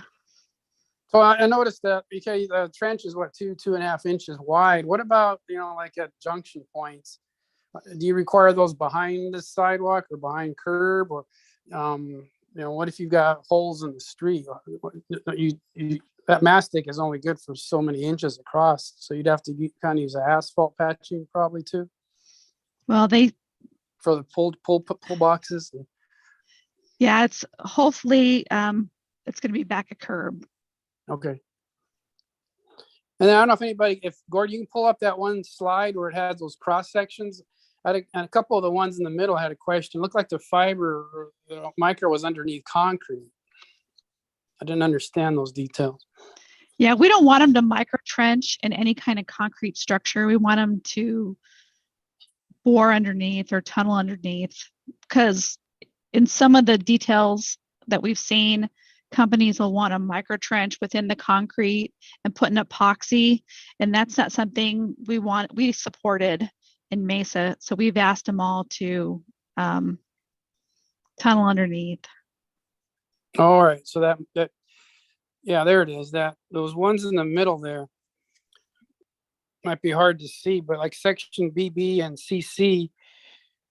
So I noticed that the trench is 2.5 inches wide. What about, like at junction points? Do you require those behind the sidewalk or behind curb, or what if you've got holes in the street? That mastic is only good for so many inches across, so you'd have to kind of use asphalt patching probably too. Well, for the pull boxes. Yeah, it's hopefully it's going to be back a curb. Okay. And I don't know if Gordon, you can pull up that one slide where it has those cross sections. And a couple of the ones in the middle had a question. It looked like the fiber or the micro was underneath concrete. I didn't understand those details. Yeah, we don't want them to micro trench in any kind of concrete structure. We want them to bore underneath or tunnel underneath, because in some of the details that we've seen, companies will want to micro trench within the concrete and put an epoxy, and that's not something we supported in Mesa. So we've asked them all to tunnel underneath. All right, so that yeah, there it is. Those ones in the middle there might be hard to see, but like section BB and CC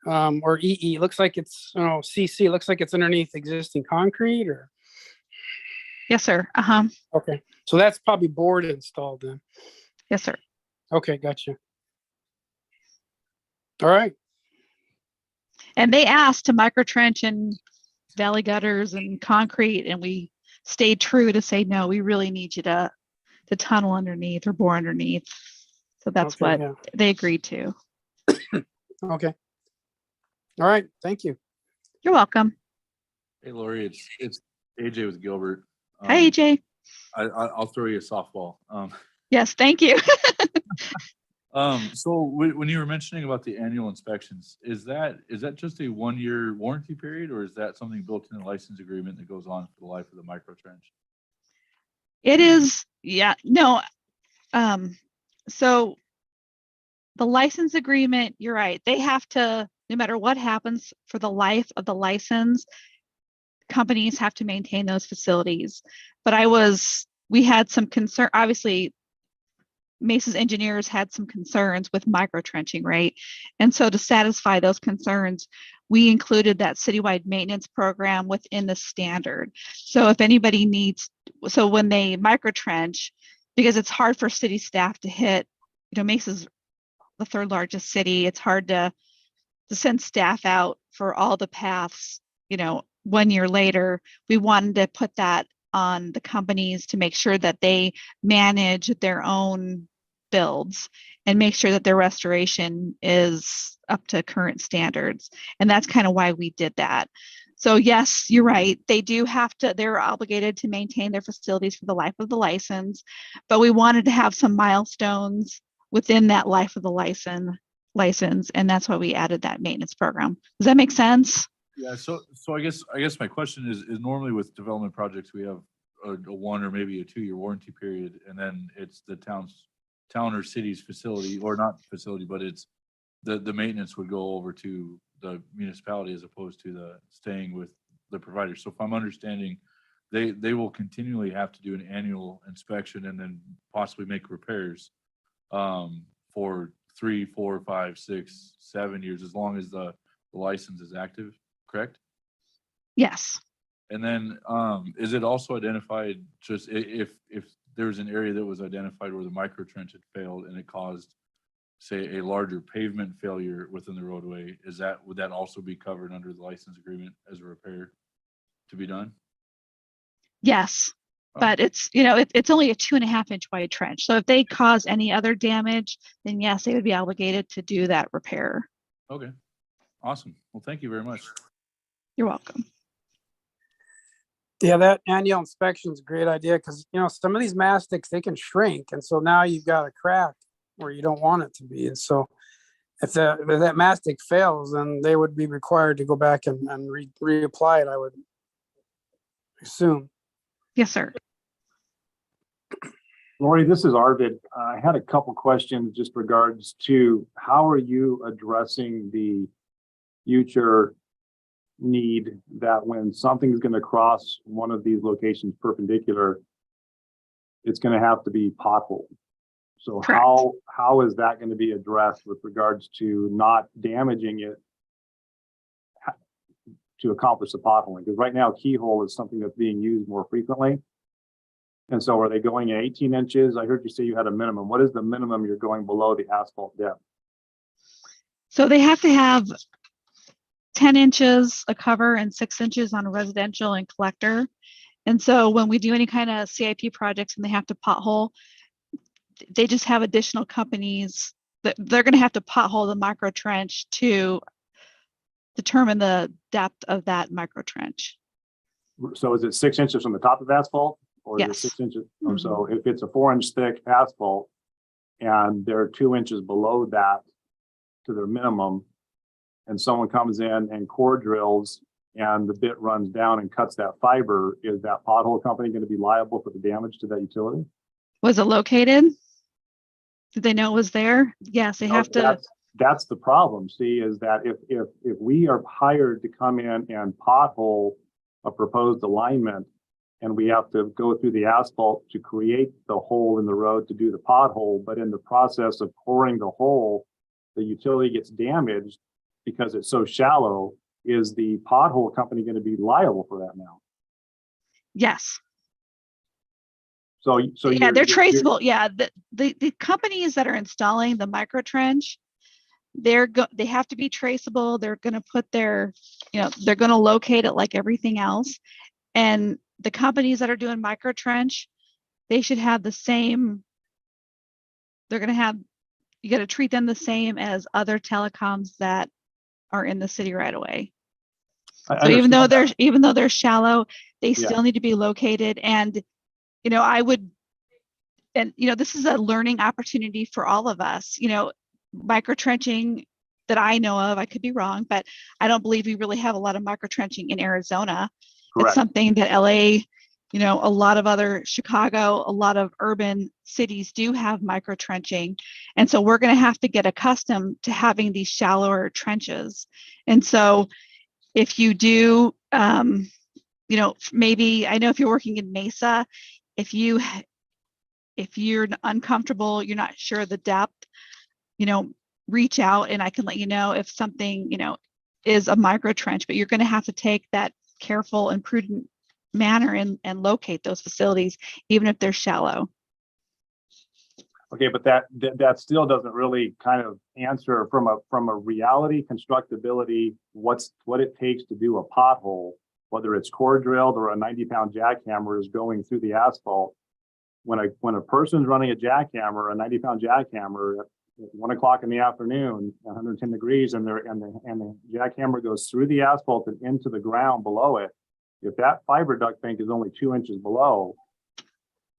or EE, looks like it's CC looks like it's underneath existing concrete, or yes, sir. Okay, so that's probably board installed then. Yes, sir. Okay, gotcha. All right. And they asked to micro trench in valley gutters and concrete, and we stayed true to say, no, we really need you to tunnel underneath or bore underneath. So that's what they agreed to. Okay. All right. Thank you. You're welcome. Hey, Lori, it's AJ with Gilbert. Hi, AJ. I'll throw you a softball. Yes, thank you. So when you were mentioning about the annual inspections, is that just a 1-year warranty period, or is that something built in the license agreement that goes on for the life of the micro trench? It is, yeah, no. So The license agreement, you're right. They have to, no matter what happens for the life of the license, companies have to maintain those facilities. But we had some concern, obviously, Mesa's engineers had some concerns with micro trenching, right? And so to satisfy those concerns, we included that citywide maintenance program within the standard. So if anybody needs, so when they micro trench, because it's hard for city staff to hit, Mesa's the third largest city. It's hard to send staff out for all the paths, 1 year later. We wanted to put that on the companies to make sure that they manage their own builds and make sure that their restoration is up to current standards. And that's kind of why we did that. So yes, you're right. They're obligated to maintain their facilities for the life of the license, but we wanted to have some milestones within that life of the license. And that's why we added that maintenance program. Does that make sense? Yeah, so I guess my question is normally with development projects, we have a 1 or maybe a 2 year warranty period, and then it's the town or city's facility, or not facility, but it's the maintenance would go over to the municipality as opposed to the staying with the provider. So if I'm understanding, they will continually have to do an annual inspection and then possibly make repairs for 3, 4, 5, 6, 7 years, as long as the license is active, correct? Yes. And then is it also identified, just if there's an area that was identified where the micro trench had failed and it caused, say, a larger pavement failure within the roadway, would that also be covered under the license agreement as a repair to be done? Yes, but it's only a 2.5 inch wide trench. So if they cause any other damage, then yes, they would be obligated to do that repair. Okay, awesome. Well, thank you very much. You're welcome. Yeah, that annual inspection is a great idea because, some of these mastics, they can shrink. And so now you've got a crack where you don't want it to be. And so if that mastic fails, then they would be required to go back and reapply it, I would assume. Yes, sir. Lori, this is Arvid. I had a couple questions just regards to how are you addressing the future need that when something's going to cross one of these locations perpendicular, it's going to have to be potholed. So Correct. how is that going to be addressed with regards to not damaging it to accomplish the potholing? Because right now keyhole is something that's being used more frequently. And so are they going at 18 inches? I heard you say you had a minimum. What is the minimum you're going below the asphalt depth? So they have to have 10 inches a cover and 6 inches on a residential and collector. And so when we do any kind of CIP projects and they have to pothole, they just have additional companies that they're going to have to pothole the micro trench to determine the depth of that micro trench. So is it 6 inches from the top of asphalt? Or Yes. is it 6 inches? So if it's a 4 inch thick asphalt and they're 2 inches below that to their minimum, and someone comes in and core drills and the bit runs down and cuts that fiber, is that pothole company going to be liable for the damage to that utility? Was it located? Did they know it was there? Yes, they have to. That's the problem. See, is that if we are hired to come in and pothole a proposed alignment, and we have to go through the asphalt to create the hole in the road to do the pothole, but in the process of coring the hole, the utility gets damaged because it's so shallow, is the pothole company going to be liable for that now? Yes. So yeah, they're traceable. Yeah, the companies that are installing the micro trench, they have to be traceable. They're going to put their, they're going to locate it like everything else. And the companies that are doing micro trench, they should have the same. They're going to have, you got to treat them the same as other telecoms that are in the city right away. So even though they're shallow, they still need to be located. And this is a learning opportunity for all of us. Micro trenching that I know of, I could be wrong, but I don't believe we really have a lot of micro trenching in Arizona. Correct. It's something that LA, a lot of other Chicago, a lot of urban cities do have micro trenching. And so we're going to have to get accustomed to having these shallower trenches. And so if you do, maybe, I know if you're working in Mesa, if you're uncomfortable, you're not sure the depth, reach out and I can let you know if something, is a micro trench, but you're going to have to take that careful and prudent manner and locate those facilities, even if they're shallow. Okay, but that still doesn't really kind of answer from a reality constructability, what it takes to do a pothole, whether it's core drilled or a 90-pound jackhammer is going through the asphalt. When a person's running a jackhammer, a 90-pound jackhammer at 1 o'clock in the afternoon, 110 degrees, and the jackhammer goes through the asphalt and into the ground below it, if that fiber duct bank is only 2 inches below,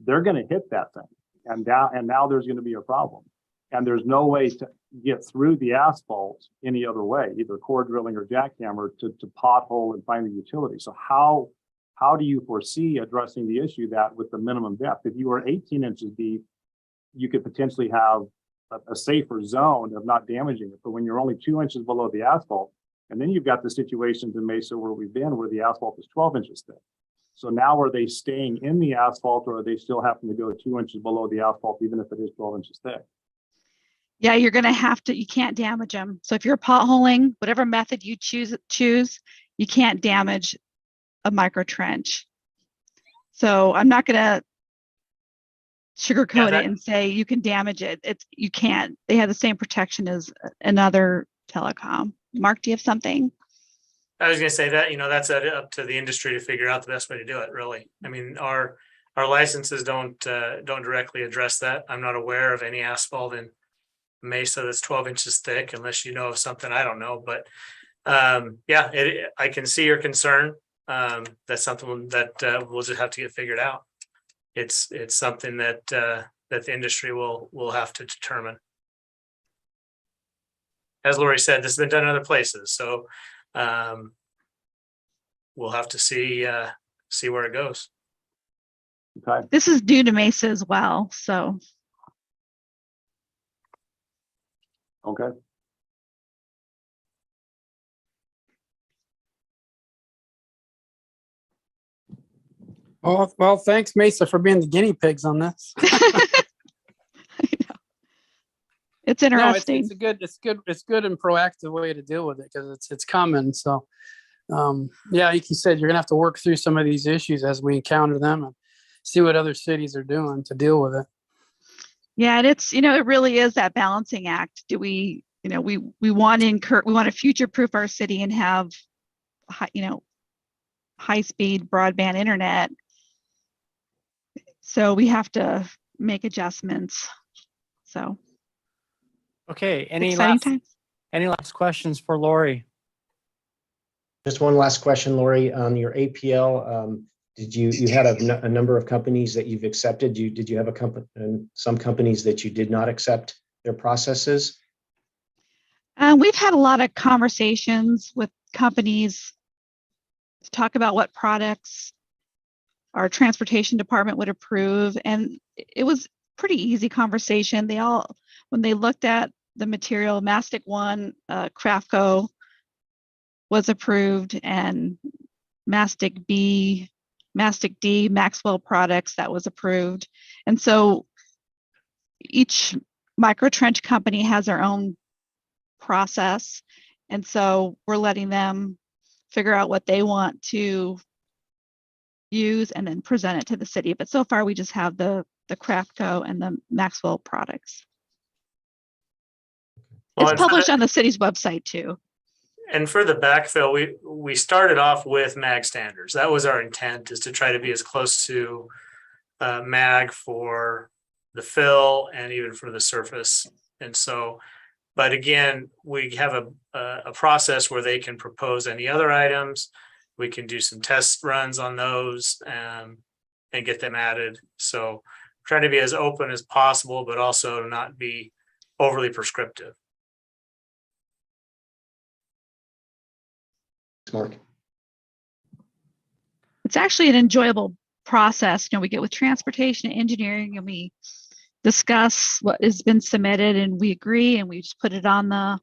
they're going to hit that thing. And now there's going to be a problem. And there's no way to get through the asphalt any other way, either core drilling or jackhammer to pothole and find the utility. So how do you foresee addressing the issue that with the minimum depth? If you were 18 inches deep, you could potentially have a safer zone of not damaging it. But when you're only 2 inches below the asphalt, and then you've got the situations in Mesa where we've been where the asphalt is 12 inches thick. So now are they staying in the asphalt or are they still having to go 2 inches below the asphalt, even if it is 12 inches thick? Yeah, you're going to have to, you can't damage them. So if you're potholing, whatever method you choose, you can't damage a micro trench. So I'm not going to sugarcoat it and say you can damage it. You can't. They have the same protection as another telecom. Mark, do you have something? I was going to say that, that's up to the industry to figure out the best way to do it, really. I mean, our licenses don't directly address that. I'm not aware of any asphalt in Mesa that's 12 inches thick, unless you know of something I don't know. But I can see your concern. That's something that we'll just have to get figured out. It's something that the industry will have to determine. As Lori said, this has been done in other places, so we'll have to see where it goes. Okay. This is due to Mesa as well, so. Okay. Well, thanks, Mesa, for being the guinea pigs on this. It's interesting. It's good and proactive way to deal with it because it's common. So, like you said, you're gonna have to work through some of these issues as we encounter them and see what other cities are doing to deal with it. Yeah, and it's it really is that balancing act. Do we we want to future-proof our city and have high-speed broadband internet. So we have to make adjustments. So. Okay. Any exciting last questions for Lori? Just one last question, Lori, on your APL. Did you had a number of companies that you've accepted? Did you have some companies that you did not accept their processes? We've had a lot of conversations with companies to talk about what products our transportation department would approve. And it was pretty easy conversation. When they looked at the material, Mastic 1, Craftco was approved, and Mastic B, Mastic D, Maxwell Products, that was approved. And so each micro trench company has their own process. And so we're letting them figure out what they want to use and then present it to the city. But so far we just have the Craftco and the Maxwell Products. It's published on the city's website too. And for the backfill, we started off with MAG standards. That was our intent, is to try to be as close to MAG for the fill and even for the surface. And so, but again, we have a process where they can propose any other items. We can do some test runs on those and get them added. So trying to be as open as possible, but also not be overly prescriptive. Mark. It's actually an enjoyable process. We get with transportation, engineering, and we discuss what has been submitted, and we agree, and we just put it on the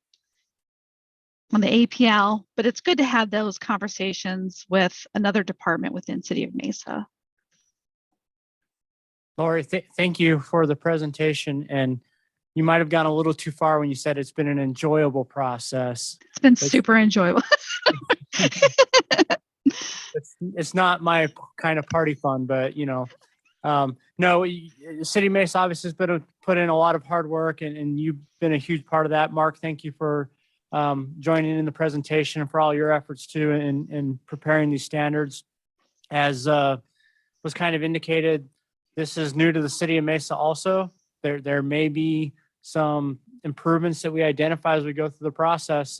APL. But it's good to have those conversations with another department within City of Mesa. Lori, thank you for the presentation. And you might have gone a little too far when you said it's been an enjoyable process. It's been super enjoyable. It's not my kind of party fun, but no, City of Mesa obviously has put in a lot of hard work, and you've been a huge part of that. Mark, thank you for joining in the presentation and for all your efforts too in preparing these standards. As was kind of indicated, this is new to the City of Mesa also. There may be some improvements that we identify as we go through the process,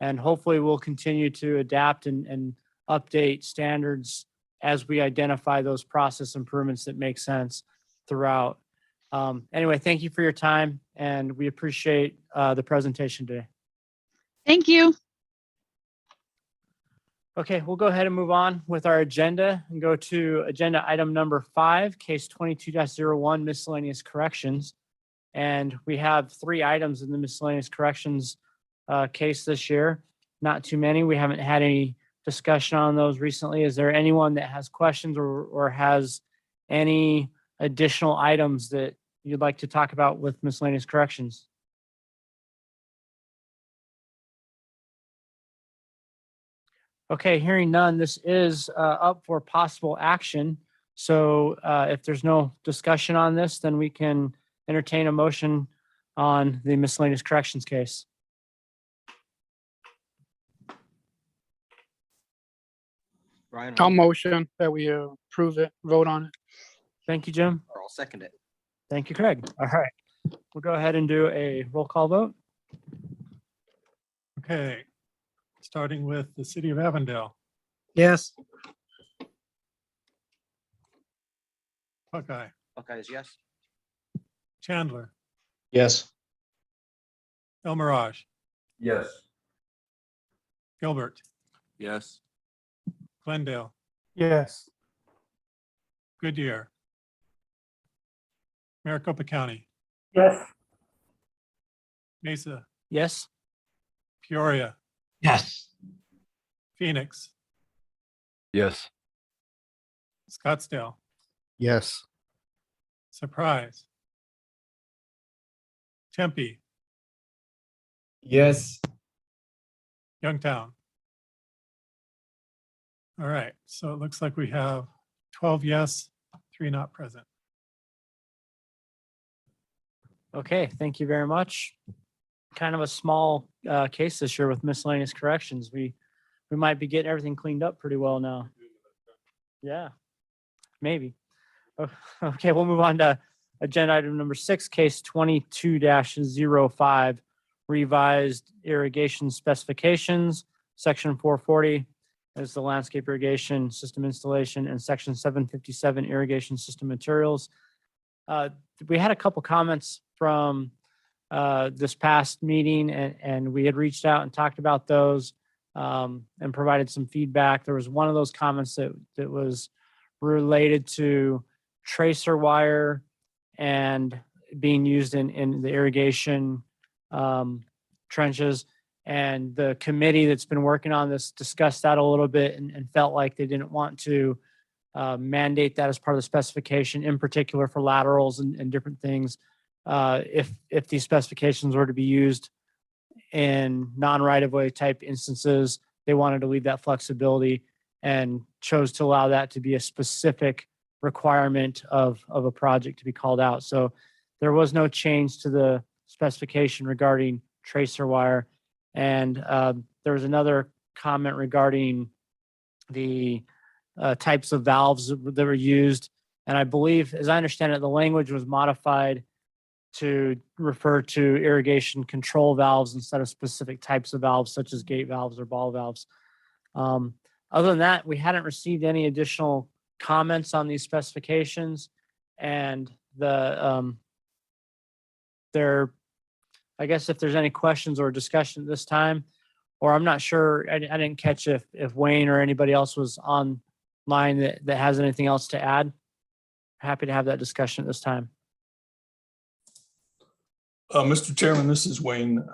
and hopefully we'll continue to adapt and update standards as we identify those process improvements that make sense throughout. Anyway, thank you for your time, and we appreciate the presentation today. Thank you. Okay, we'll go ahead and move on with our agenda and go to agenda item number 5, case 22-01, miscellaneous corrections. And we have 3 items in the miscellaneous corrections case this year. Not too many. We haven't had any discussion on those recently. Is there anyone that has questions or has any additional items that you'd like to talk about with miscellaneous corrections? Okay, hearing none, this is up for possible action. So if there's no discussion on this, then we can entertain a motion on the miscellaneous corrections case. Brian? I'll motion that we approve it, vote on it. Thank you, Jim. Or I'll second it. Thank you, Craig. All right, we'll go ahead and do a roll call vote. Okay, starting with the City of Avondale. Yes. Buckeye, Buckeyes, yes. Chandler, Yes. El Mirage, Yes. Gilbert, Yes. Glendale, Yes. Goodyear, Maricopa County, Yes. Mesa, Yes. Peoria, Yes. Phoenix, Yes. Scottsdale, Yes. Surprise, Tempe, Yes. Youngtown. All right, so it looks like we have 12 yes, 3 not present. Okay, thank you very much. Kind of a small case this year with miscellaneous corrections. We might be getting everything cleaned up pretty well now. Yeah, maybe. Okay, we'll move on to agenda item number 6, case 22-05, revised irrigation specifications, section 440 is the landscape irrigation system installation, and section 757 irrigation system materials. We had a couple comments from this past meeting, and we had reached out and talked about those and provided some feedback. There was one of those comments that was related to tracer wire and being used in the irrigation trenches. And the committee that's been working on this discussed that a little bit and felt like they didn't want to mandate that as part of the specification, in particular for laterals and different things. If these specifications were to be used in non-right-of-way type instances, they wanted to leave that flexibility and chose to allow that to be a specific requirement of a project to be called out. So there was no change to the specification regarding tracer wire. And there was another comment regarding the types of valves that were used. And I believe, as I understand it, the language was modified to refer to irrigation control valves instead of specific types of valves, such as gate valves or ball valves. Other than that, we hadn't received any additional comments on these specifications. And I guess if there's any questions or discussion at this time, or I'm not sure, I didn't catch if Wayne or anybody else was on line that has anything else to add, happy to have that discussion at this time. Mr. Chairman, this is Wayne.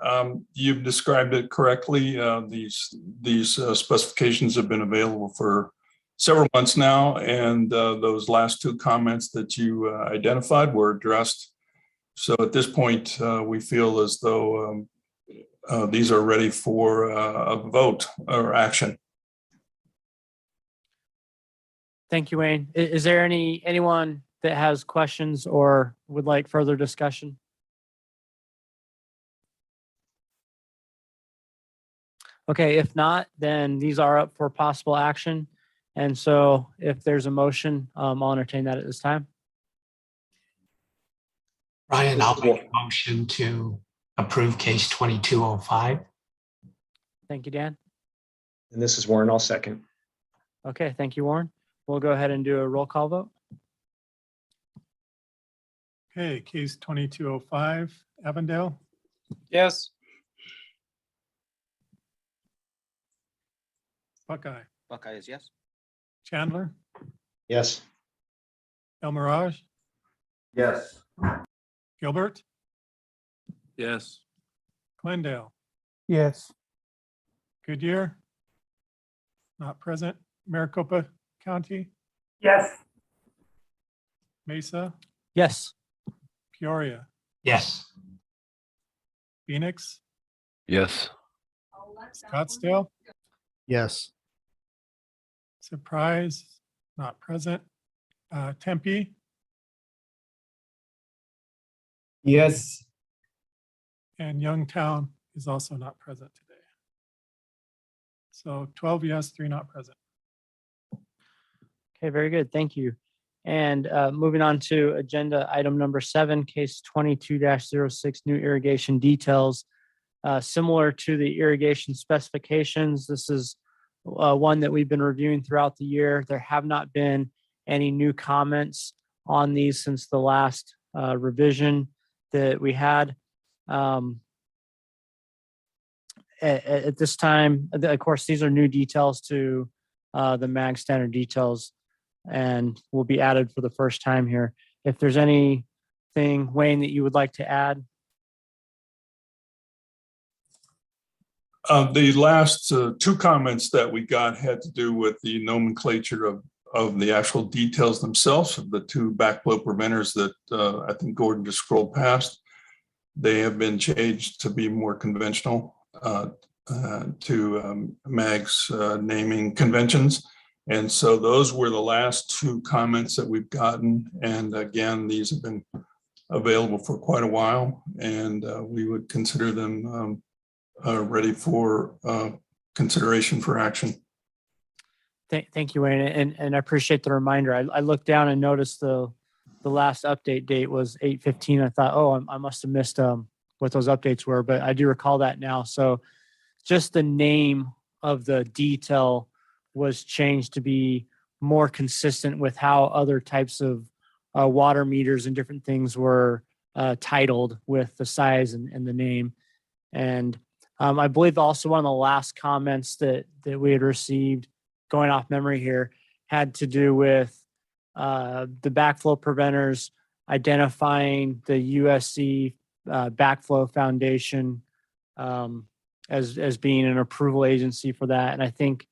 You've described it correctly. These specifications have been available for several months now, and those last two comments that you identified were addressed. So at this point, we feel as though these are ready for a vote or action. Thank you, Wayne. Is there anyone that has questions or would like further discussion? Okay, if not, then these are up for possible action. And so if there's a motion, I'll entertain that at this time. Ryan, I'll make a motion to approve case 2205. Thank you, Dan. And this is Warren. I'll second. Okay, thank you, Warren. We'll go ahead and do a roll call vote. Okay, case 2205, Avondale, Yes. Buckeye, Buckeye is yes. Chandler, Yes. El Mirage, Yes. Gilbert, Yes. Glendale, Yes. Goodyear, not present, Maricopa County, Yes. Mesa, Yes. Peoria, Yes. Phoenix, Yes. Scottsdale, Yes. Surprise, not present, Tempe, Yes. and Youngtown is also not present today. So 12 yes, 3 not present. Okay, very good. Thank you. And moving on to agenda item number 7, case 22-06, new irrigation details. Similar to the irrigation specifications, this is one that we've been reviewing throughout the year. There have not been any new comments on these since the last revision that we had. At this time, of course, these are new details to the MAG standard details and will be added for the first time here. If there's anything, Wayne, that you would like to add? The last two comments that we got had to do with the nomenclature of the actual details themselves of the two backflow preventers that I think Gordon just scrolled past. They have been changed to be more conventional to MAG's naming conventions. And so those were the last two comments that we've gotten. And again, these have been available for quite a while, and we would consider them ready for consideration for action. Thank you, Wayne, and I appreciate the reminder. I looked down and noticed the last update date was 8/15. I thought, oh, I must have missed what those updates were, but I do recall that now. So just the name of the detail was changed to be more consistent with how other types of water meters and different things were titled with the size and the name. And I believe also one of the last comments that we had received, going off memory here, had to do with the backflow preventers identifying the USC Backflow Foundation as being an approval agency for that. And I think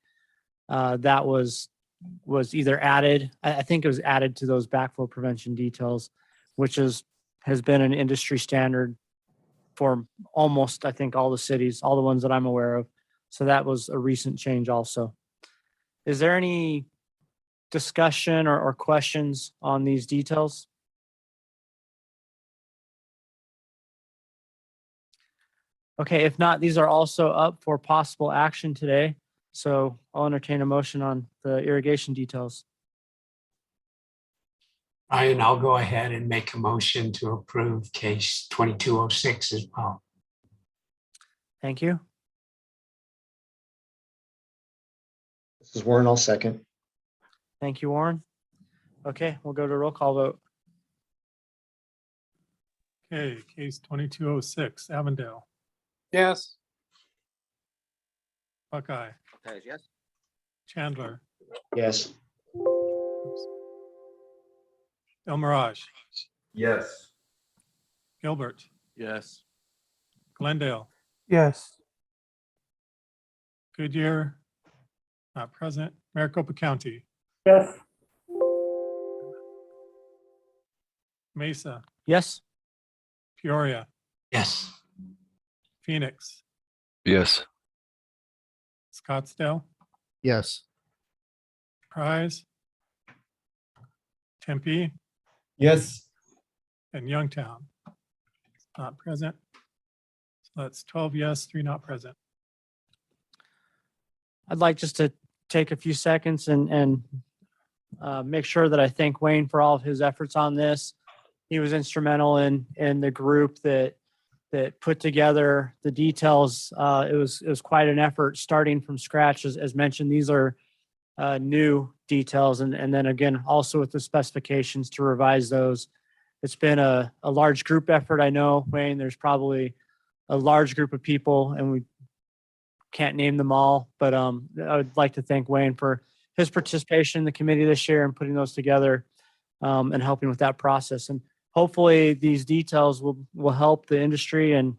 that was either added, I think it was added to those backflow prevention details, which has been an industry standard for almost, I think, all the cities, all the ones that I'm aware of. So that was a recent change also. Is there any discussion or questions on these details? Okay, if not, these are also up for possible action today. So I'll entertain a motion on the irrigation details. Ryan, I'll go ahead and make a motion to approve case 2206 as well. Thank you. This is Warren. I'll second. Thank you, Warren. Okay, we'll go to roll call vote. Okay, case 2206, Avondale, Yes. Buckeye, Buckeye is yes. Chandler, Yes. El Mirage, Yes. Gilbert, Yes. Glendale, Yes. Goodyear, not present. Maricopa County, Yes. Mesa, Yes. Peoria, Yes. Phoenix, Yes. Scottsdale, Yes. Prize, Tempe, Yes. and Youngtown. Not present. So that's 12 yes, 3 not present. I'd like just to take a few seconds and make sure that I thank Wayne for all of his efforts on this. He was instrumental in the group that put together the details. It was quite an effort starting from scratch. As mentioned, these are new details, and then again also with the specifications to revise those. It's been a large group effort. I know, Wayne, there's probably a large group of people, and we can't name them all, but I would like to thank Wayne for his participation in the committee this year and putting those together and helping with that process. And hopefully these details will help the industry, and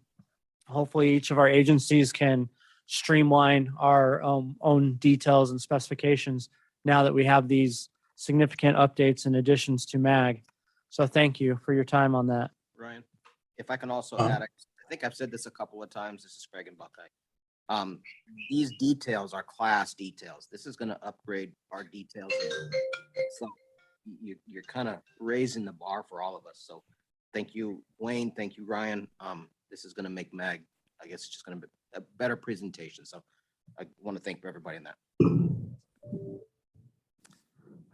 hopefully each of our agencies can streamline our own details and specifications now that we have these significant updates and additions to MAG. So thank you for your time on that. Ryan, if I can also add, I think I've said this a couple of times. This is Craig and Buckeye. These details are class details. This is going to upgrade our details. So you're kind of raising the bar for all of us. So thank you, Wayne. Thank you, Ryan. This is going to make MAG, I guess it's just going to be a better presentation. So I want to thank everybody in that.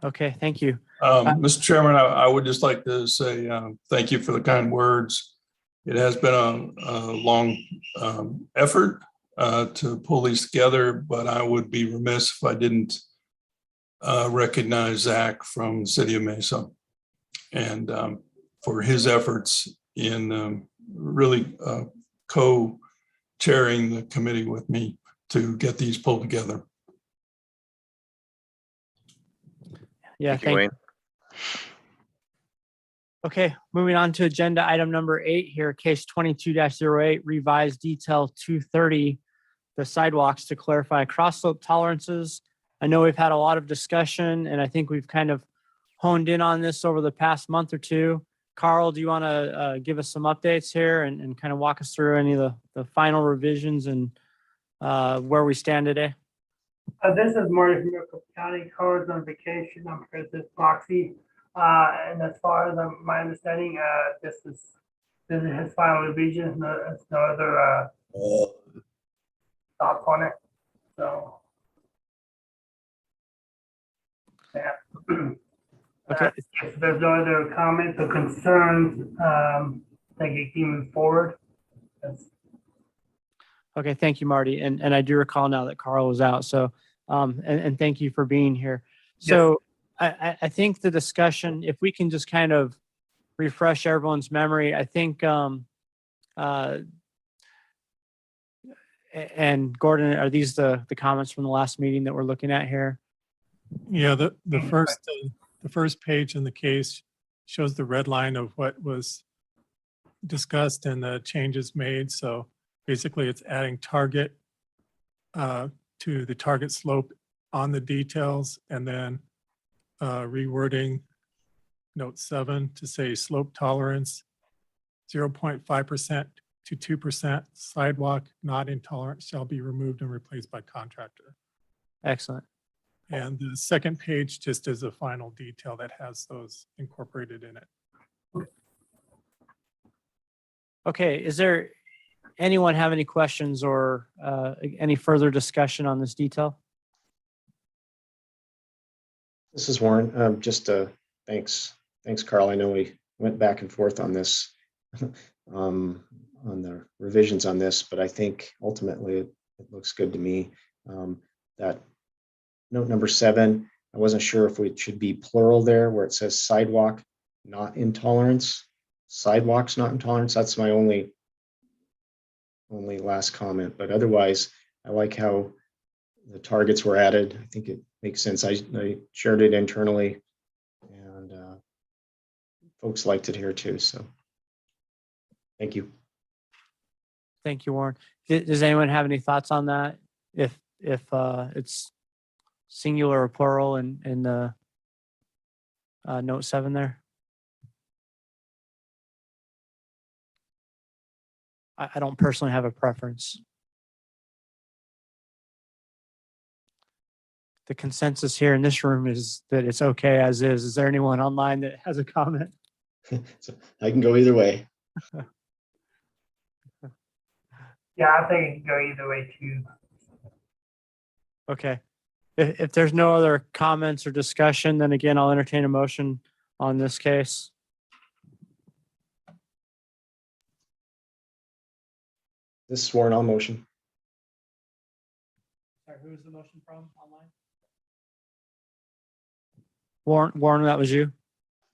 Okay, thank you. Mr. Chairman, I would just like to say thank you for the kind words. It has been a long effort to pull these together, but I would be remiss if I didn't recognize Zach from the city of Mesa and for his efforts in really co-chairing the committee with me to get these pulled together. Yeah, thank you. Okay, moving on to agenda item number 8 here, case 22-08, revised detail 230, the sidewalks to clarify cross slope tolerances. I know we've had a lot of discussion, and I think we've kind of honed in on this over the past month or two. Carl, do you want to give us some updates here and kind of walk us through any of the final revisions and where we stand today? This is Marty from Maricopa County. Carl's on vacation. I'm President Foxy. And as far as my understanding, this is his final revision. There's no other thoughts on it. So, yeah. Okay. If there's no other comments or concerns, they can keep moving forward. Okay, thank you, Marty. And I do recall now that Carl was out. So, and thank you for being here. So I think the discussion, if we can just kind of refresh everyone's memory, I think, and Gordon, are these the comments from the last meeting that we're looking at here? Yeah, the first page in the case shows the red line of what was discussed and the changes made. So basically it's adding target to the target slope on the details, and then rewording note 7 to say slope tolerance 0.5% to 2%, sidewalk not intolerant shall be removed and replaced by contractor. Excellent. And the second page just is a final detail that has those incorporated in it. Okay, is there anyone have any questions or any further discussion on this detail? This is Warren. Thanks, Carl. I know we went back and forth on this, on the revisions on this, but I think ultimately it looks good to me. That note number 7, I wasn't sure if it should be plural there where it says sidewalk not intolerance, sidewalks not intolerance. That's my only last comment, but otherwise I like how the targets were added. I think it makes sense. I shared it internally, and folks liked it here too. So thank you. Thank you, Warren. Does anyone have any thoughts on that? If it's singular or plural in the note 7 there? I don't personally have a preference. The consensus here in this room is that it's okay as is. Is there anyone online that has a comment? So I can go either way. Yeah, I think it can go either way too. Okay. If there's no other comments or discussion, then again, I'll entertain a motion on this case. This is Warren, I'll motion. Sorry, who is the motion from online? Warren, that was you?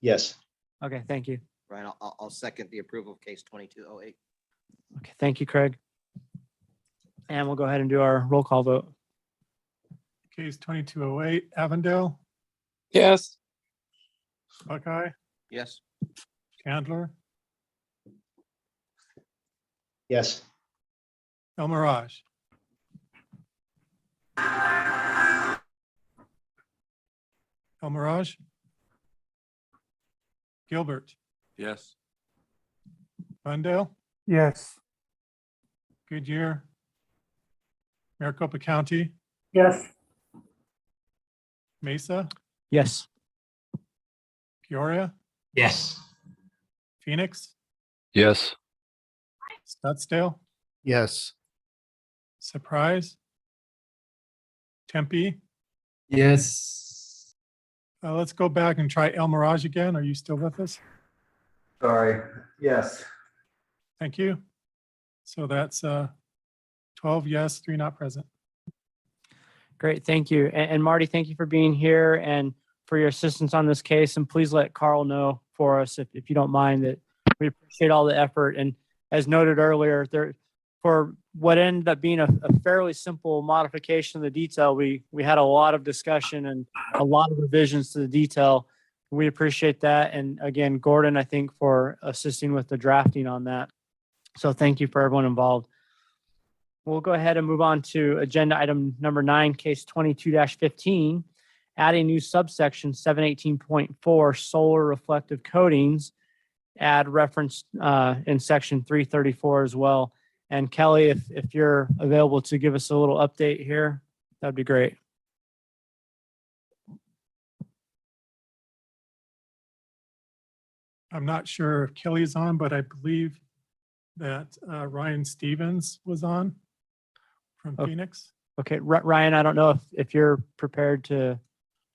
Yes. Okay, thank you. Right, I'll second the approval of case 2208. Okay, thank you, Craig. And we'll go ahead and do our roll call vote. Case 2208, Avondale, Yes. Buckeye, Yes. Chandler, Yes. El Mirage. El Mirage. Gilbert, Yes. Bundale, Yes. Goodyear, Maricopa County, Yes. Mesa, Yes. Peoria, Yes. Phoenix, Yes. Scottsdale, Yes. Surprise, Tempe. Yes. Let's go back and try El Mirage again. Are you still with us? Sorry. Yes. Thank you. So that's 12 yes, 3 not present. Great, thank you. And Marty, thank you for being here and for your assistance on this case. And please let Carl know for us, if you don't mind, that we appreciate all the effort. And as noted earlier, for what ended up being a fairly simple modification of the detail, we had a lot of discussion and a lot of revisions to the detail. We appreciate that. And again, Gordon, I think, for assisting with the drafting on that. So thank you for everyone involved. We'll go ahead and move on to agenda item number 9, case 22-15, adding new subsection 718.4 solar reflective coatings, add reference in section 334 as well. And Kelly, if you're available to give us a little update here, that'd be great. I'm not sure if Kelly's on, but I believe that Ryan Stevens was on from Okay. Phoenix. Okay, Ryan, I don't know if you're prepared to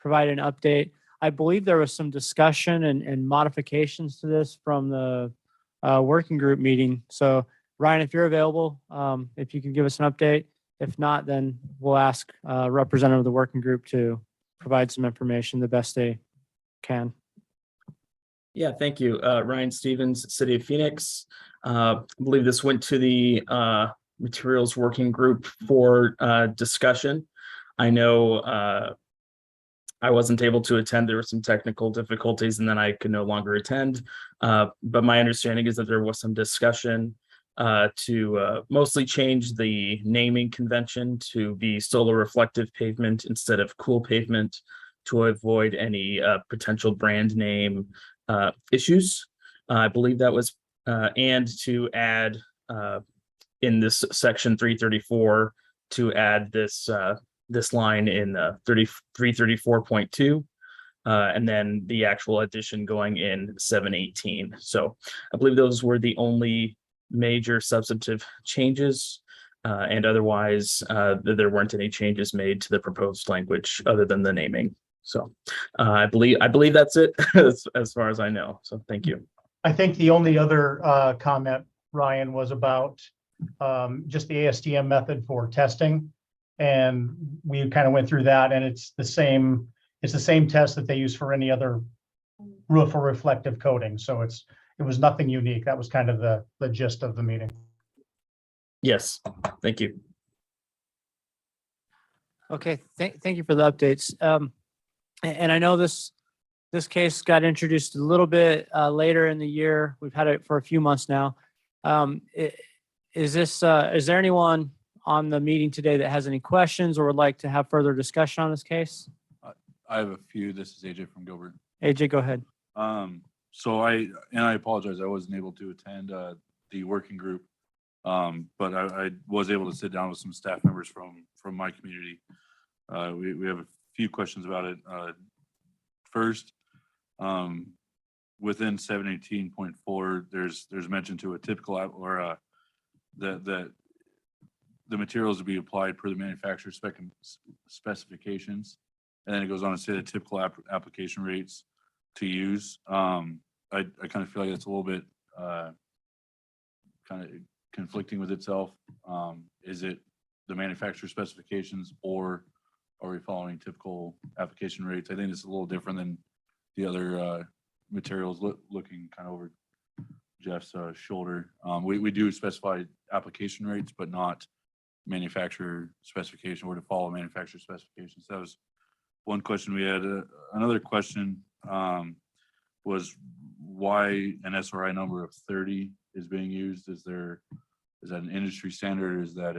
provide an update. I believe there was some discussion and modifications to this from the working group meeting. So Ryan, if you're available, if you can give us an update. If not, then we'll ask a representative of the working group to provide some information the best they can. Yeah, thank you. Ryan Stevens, City of Phoenix. I believe this went to the materials working group for discussion. I know I wasn't able to attend. There were some technical difficulties and then I could no longer attend. But my understanding is that there was some discussion to mostly change the naming convention to be solar reflective pavement instead of cool pavement to avoid any potential brand name issues. I believe that was, and to add in this section 334 to add this this line in 334.2 and then the actual addition going in 718. So I believe those were the only major substantive changes, and otherwise there weren't any changes made to the proposed language other than the naming. So I believe that's it as far as I know. So thank you. I think the only other comment, Ryan, was about just the ASTM method for testing. And we kind of went through that, and it's the same test that they use for any other roof or reflective coating. So it was nothing unique. That was kind of the gist of the meeting. Yes, thank you. Okay, thank you for the updates. And I know this case got introduced a little bit later in the year. We've had it for a few months now. Is there anyone on the meeting today that has any questions or would like to have further discussion on this case? I have a few. This is AJ from Gilbert. AJ, go ahead. So I apologize. I wasn't able to attend the working group. But I was able to sit down with some staff members from my community. We have a few questions about it. First, within 718.4, there's mention to a typical or the materials to be applied per the manufacturer specifications, and then it goes on to say the typical application rates to use. I kind of feel like it's a little bit kind of conflicting with itself. Is it the manufacturer specifications, or are we following typical application rates? I think it's a little different than the other materials. Looking kind of over Jeff's shoulder, we do specify application rates, but not manufacturer specification, or to follow manufacturer specifications. That was one question we had. Another question was why an SRI number of 30 is being used. Is that an industry standard? Is that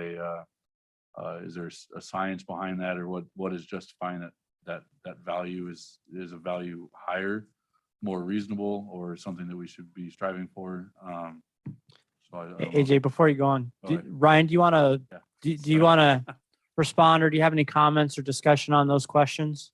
is there a science behind that, or what is justifying that value is a value higher, more reasonable, or something that we should be striving for? AJ, before you go on, Ryan, do you want to do you want to respond, or do you have any comments or discussion on those questions?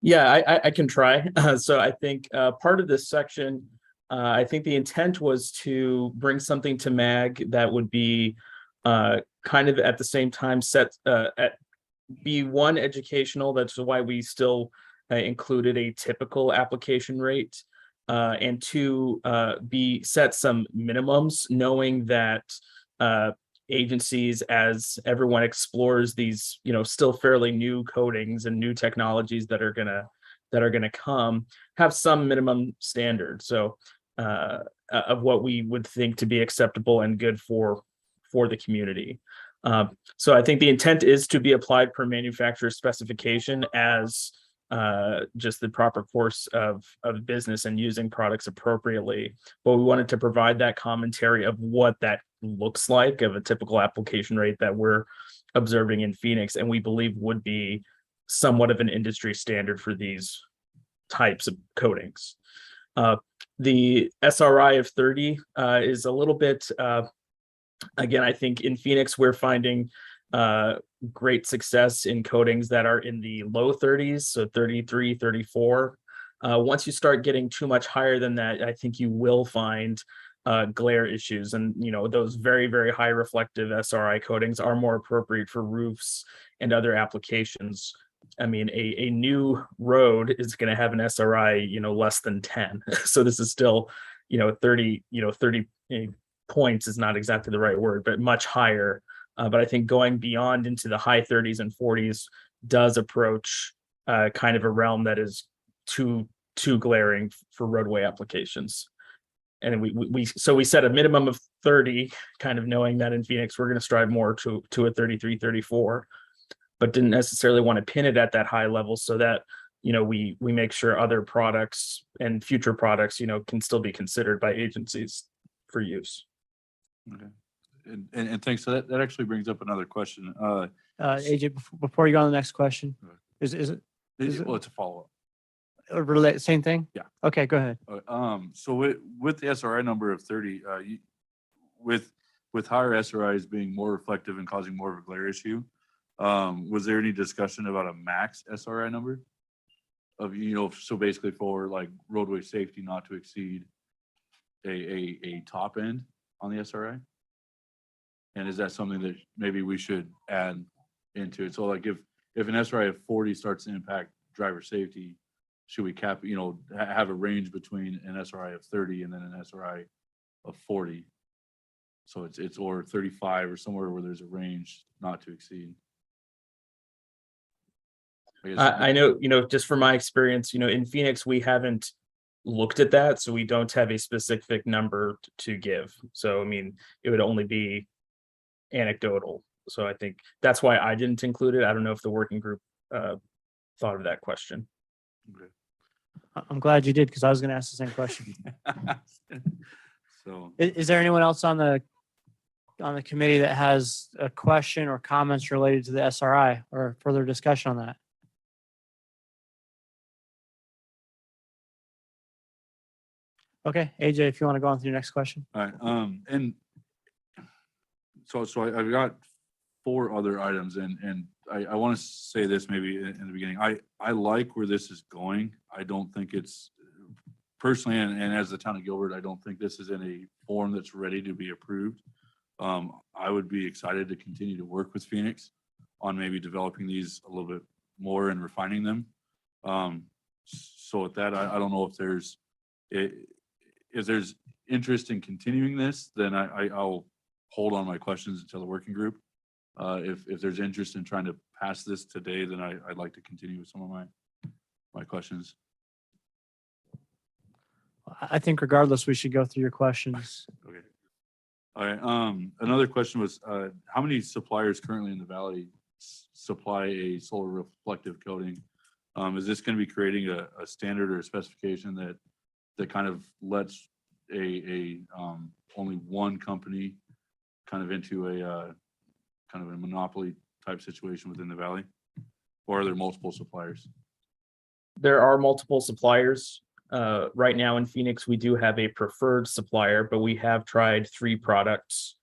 Yeah, I can try. So I think part of this section, I think the intent was to bring something to MAG that would be kind of at the same time be one, educational. That's why we still included a typical application rate, and two, set some minimums, knowing that agencies, as everyone explores these, still fairly new coatings and new technologies that are gonna come, have some minimum standard. So of what we would think to be acceptable and good for the community. So I think the intent is to be applied per manufacturer specification as just the proper course of business and using products appropriately. But we wanted to provide that commentary of what that looks like, of a typical application rate that we're observing in Phoenix, and we believe would be somewhat of an industry standard for these types of coatings. The SRI of 30 is a little bit, again, I think in Phoenix, we're finding great success in coatings that are in the low 30s, so 33, 34. Once you start getting too much higher than that, I think you will find glare issues. And, those very, very high reflective SRI coatings are more appropriate for roofs and other applications. I mean, a new road is going to have an SRI, less than 10. So this is still, 30 points is not exactly the right word, but much higher. But I think going beyond into the high 30s and 40s does approach kind of a realm that is too glaring for roadway applications. And we set a minimum of 30, kind of knowing that in Phoenix, we're going to strive more to a 33, 34, but didn't necessarily want to pin it at that high level, so that, we make sure other products and future products, can still be considered by agencies for use. Okay. And thanks. So that actually brings up another question. AJ, before you go on to the next question, is it? Well, it's a follow-up. Same thing? Yeah. Okay, go ahead. So with the SRI number of 30, with higher SRIs being more reflective and causing more of a glare issue, was there any discussion about a max SRI number of, so basically for like roadway safety not to exceed a top end on the SRI? And is that something that maybe we should add into it? So like if an SRI of 40 starts to impact driver safety, should we cap, have a range between an SRI of 30 and then an SRI of 40? So it's or 35 or somewhere where there's a range not to exceed. I know, just from my experience, in Phoenix, we haven't looked at that, so we don't have a specific number to give. So, I mean, it would only be anecdotal. So I think that's why I didn't include it. I don't know if the working group thought of that question. I'm glad you did because I was going to ask the same question. So Is there anyone else on the committee that has a question or comments related to the SRI or further discussion on that? Okay, AJ, if you want to go on to your next question. all right, and so I've got 4 other items, and I want to say this maybe in the beginning. I like where this is going. I don't think it's personally, and as the town of Gilbert, I don't think this is in a form that's ready to be approved. I would be excited to continue to work with Phoenix on maybe developing these a little bit more and refining them. So with that, I don't know if there's interest in continuing this, then I'll hold on my questions until the working group. If there's interest in trying to pass this today, then I'd like to continue with some of my questions. I think regardless, we should go through your questions. Okay. All right. Another question was, how many suppliers currently in the valley supply a solar reflective coating? Is this going to be creating a standard or a specification that kind of lets only one company kind of into a kind of a monopoly type situation within the valley, or are there multiple suppliers? There are multiple suppliers. Right now in Phoenix, we do have a preferred supplier, but we have tried 3 products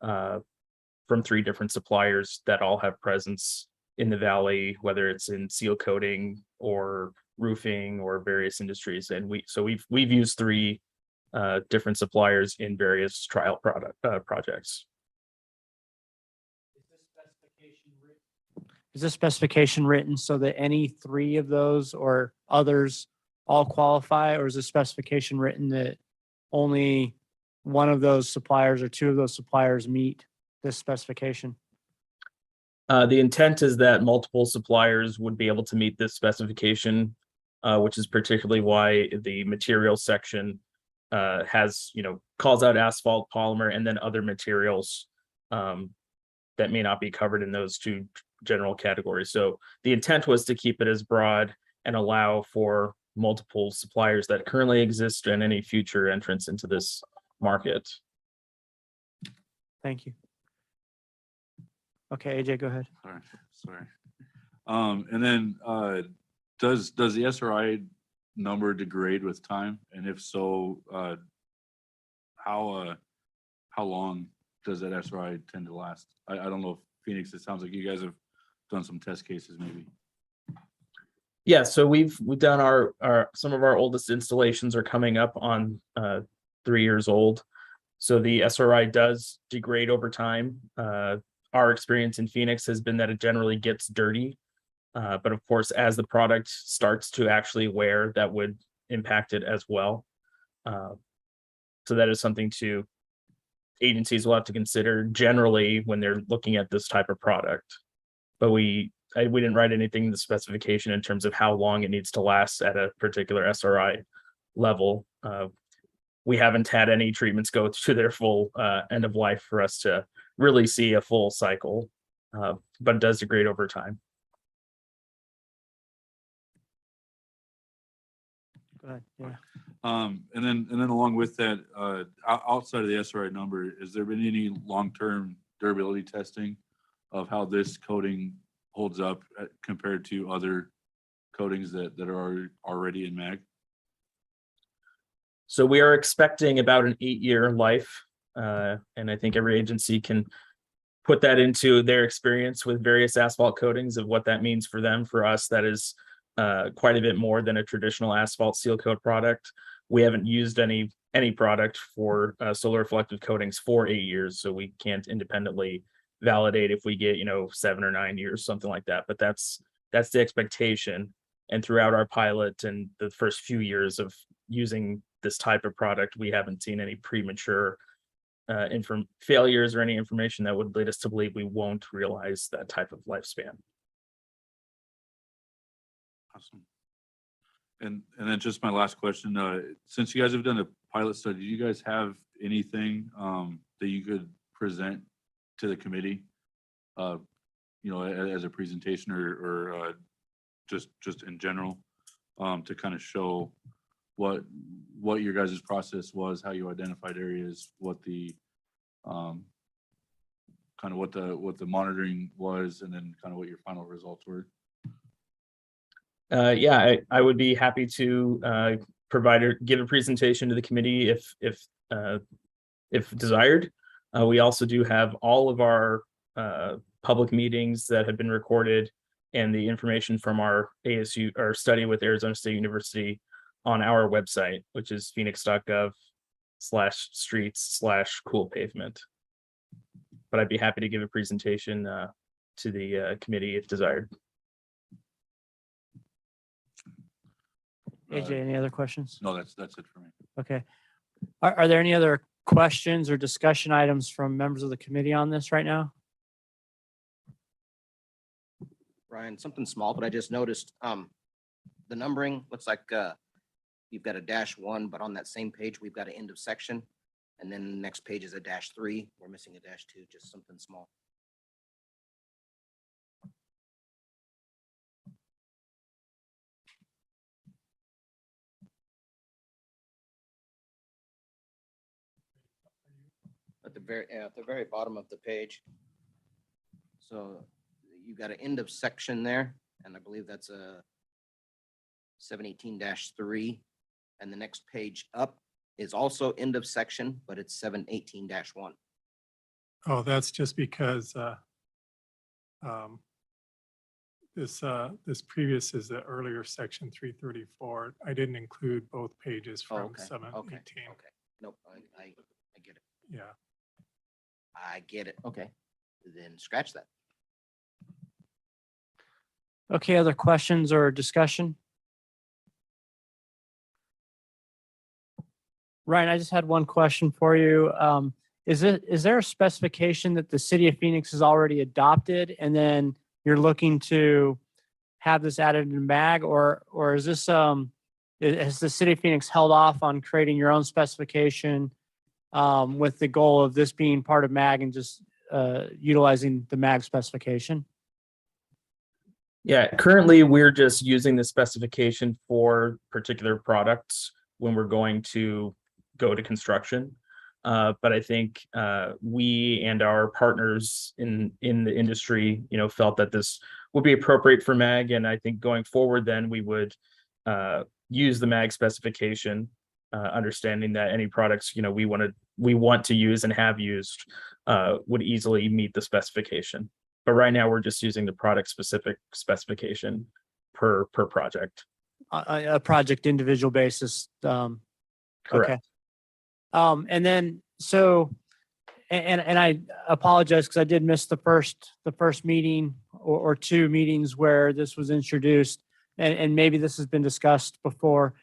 from 3 different suppliers that all have presence in the valley, whether it's in seal coating or roofing or various industries. And we've used 3 different suppliers in various trial projects. Is this specification written so that any 3 of those or others all qualify, or is the specification written that only one of those suppliers or 2 of those suppliers meet this specification? The intent is that multiple suppliers would be able to meet this specification, which is particularly why the materials section has, calls out asphalt, polymer, and then other materials that may not be covered in those 2 general categories. So the intent was to keep it as broad and allow for multiple suppliers that currently exist and any future entrants into this market. Thank you. Okay, AJ, go ahead. Sorry. And then does the SRI number degrade with time? And if so, how long does that SRI tend to last? I don't know if Phoenix, it sounds like you guys have done some test cases maybe. Yeah, so we've done our some of our oldest installations are coming up on 3 years old. So the SRI does degrade over time. Our experience in Phoenix has been that it generally gets dirty. But of course, as the product starts to actually wear, that would impact it as well. So that is something agencies will have to consider generally when they're looking at this type of product. But we didn't write anything in the specification in terms of how long it needs to last at a particular SRI level. We haven't had any treatments go to their full end of life for us to really see a full cycle, but it does degrade over time. Go ahead. Yeah. And then along with that, outside of the SRI number, has there been any long-term durability testing of how this coating holds up compared to other coatings that are already in MAG? So we are expecting about an 8-year life. And I think every agency can put that into their experience with various asphalt coatings of what that means for them. For us, that is quite a bit more than a traditional asphalt seal coat product. We haven't used any product for solar reflective coatings for 8 years, so we can't independently validate if we get 7 or 9 years, something like that. But that's the expectation. And throughout our pilot and the first few years of using this type of product, we haven't seen any premature failures or any information that would lead us to believe we won't realize that type of lifespan. Awesome. And then just my last question, since you guys have done a pilot study, do you guys have anything that you could present to the committee as a presentation or just in general, to kind of show what your guys' process was, how you identified areas, what the kind of what the monitoring was, and then kind of what your final results were. Yeah, I would be happy to provide or give a presentation to the committee if desired. We also do have all of our public meetings that have been recorded and the information from our ASU, our study with Arizona State University, on our website, which is phoenix.gov/streets/cool pavement. But I'd be happy to give a presentation to the committee if desired. AJ, any other questions? No, that's it for me. Okay. Are there any other questions or discussion items from members of the committee on this right now? Ryan, something small, but I just noticed the numbering looks like you've got a -1, but on that same page, we've got an end of section. And then the next page is a -3. We're missing a -2, just something small. At the very bottom of the page. So you got an end of section there, and I believe that's a 718-3. And the next page up is also end of section, but it's 718-1. Oh, that's just because this previous is the earlier section 334. I didn't include both pages from Okay. 718. Okay. Nope, I get it. Yeah. I get it. Okay. Then scratch that. Okay, other questions or discussion? Ryan, I just had one question for you. Is there a specification that the city of Phoenix has already adopted and then you're looking to have this added in MAG, or is this has the city of Phoenix held off on creating your own specification with the goal of this being part of MAG and just utilizing the MAG specification? Yeah, currently we're just using the specification for particular products when we're going to go to construction. But I think we and our partners in the industry, felt that this would be appropriate for MAG. And I think going forward, then we would use the MAG specification, understanding that any products, we want to use and have used would easily meet the specification. But right now we're just using the product specific specification per project. A project individual basis. Correct. Okay. And then and I apologize because I did miss the first meeting or two meetings where this was introduced, and maybe this has been discussed before,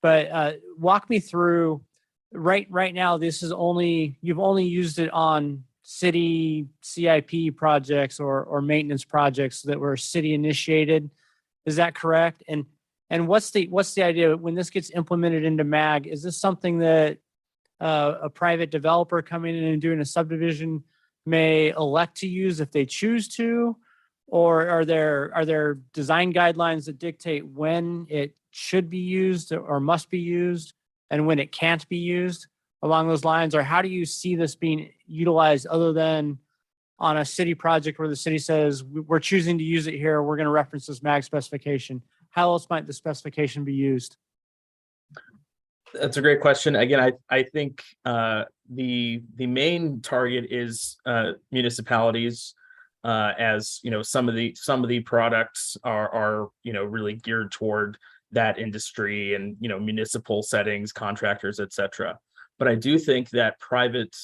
but walk me through right now. You've only used it on city CIP projects or maintenance projects that were city initiated. Is that correct? And what's the idea when this gets implemented into MAG? Is this something that a private developer coming in and doing a subdivision may elect to use if they choose to, or are there design guidelines that dictate when it should be used or must be used and when it can't be used along those lines? Or how do you see this being utilized other than on a city project where the city says we're choosing to use it here, we're going to reference this MAG specification? How else might the specification be used? That's a great question. Again, I think the main target is municipalities, as some of the products are really geared toward that industry and municipal settings, contractors, etc. But I do think that private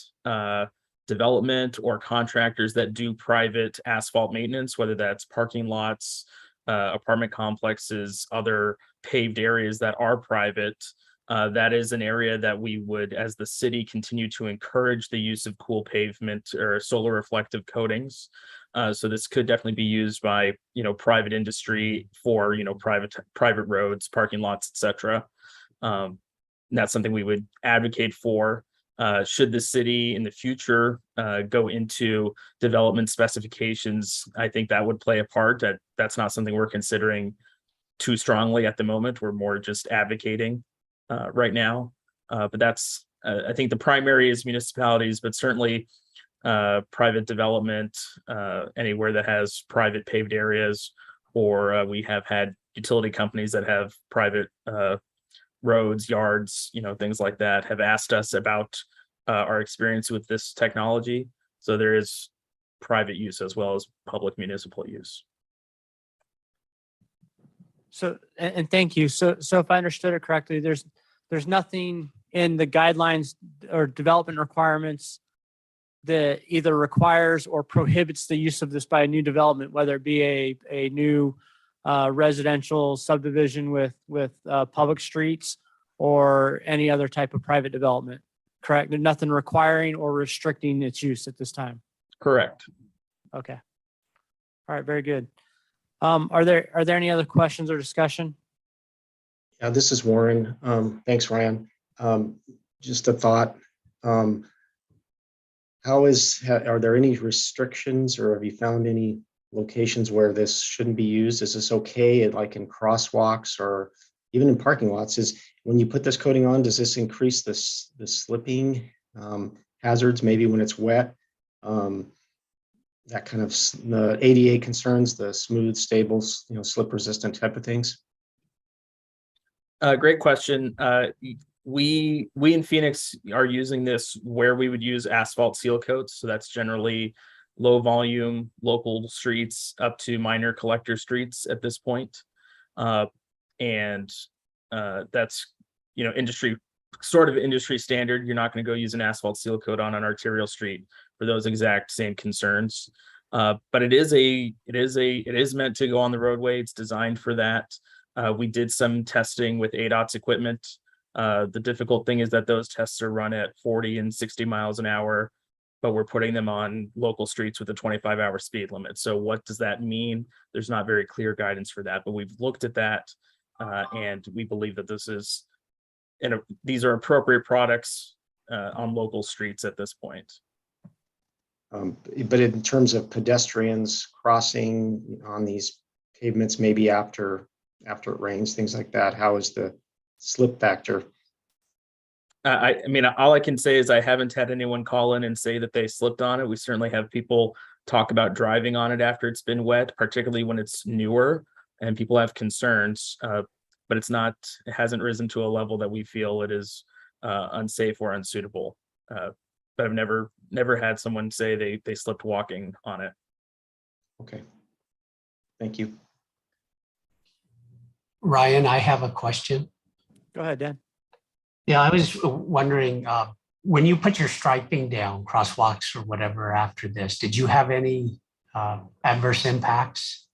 development or contractors that do private asphalt maintenance, whether that's parking lots, apartment complexes, other paved areas that are private, that is an area that we would, as the city, continue to encourage the use of cool pavement or solar reflective coatings. So this could definitely be used by private industry for private roads, parking lots, etc. That's something we would advocate for. Should the city in the future go into development specifications, I think that would play a part. That's not something we're considering too strongly at the moment. We're more just advocating right now. But that's, I think the primary is municipalities, but certainly private development, anywhere that has private paved areas, or we have had utility companies that have private roads, yards, things like that, have asked us about our experience with this technology. So there is private use as well as public municipal use. So, and thank you. So if I understood it correctly, there's nothing in the guidelines or development requirements that either requires or prohibits the use of this by a new development, whether it be a new residential subdivision with public streets or any other type of private development, correct? There's nothing requiring or restricting its use at this time. Correct. Okay. All right, very good. Are there any other questions or discussion? Yeah, this is Warren. Thanks, Ryan. Just a thought. Are there any restrictions, or have you found any locations where this shouldn't be used? Is this okay, like in crosswalks or even in parking lots? Is when you put this coating on, does this increase the slipping hazards, maybe when it's wet? That kind of the ADA concerns, the smooth, stable, slip resistant type of things. Great question. We in Phoenix are using this where we would use asphalt seal coats. So that's generally low volume local streets up to minor collector streets at this point. And that's, industry standard. You're not going to go use an asphalt seal coat on an arterial street for those exact same concerns. But it is meant to go on the roadway. It's designed for that. We did some testing with ADOT's equipment. The difficult thing is that those tests are run at 40 and 60 miles an hour, but we're putting them on local streets with a 25-hour speed limit. So what does that mean? There's not very clear guidance for that, but we've looked at that, and we believe that these are appropriate products on local streets at this point. But in terms of pedestrians crossing on these pavements, maybe after it rains, things like that, how is the slip factor? I mean, all I can say is I haven't had anyone call in and say that they slipped on it. We certainly have people talk about driving on it after it's been wet, particularly when it's newer and people have concerns, but it hasn't risen to a level that we feel it is unsafe or unsuitable. But I've never had someone say they slipped walking on it. Okay. Thank you. Ryan, I have a question. Go ahead, Dan. Yeah, I was wondering, when you put your striping down, crosswalks or whatever after this, did you have any adverse impacts?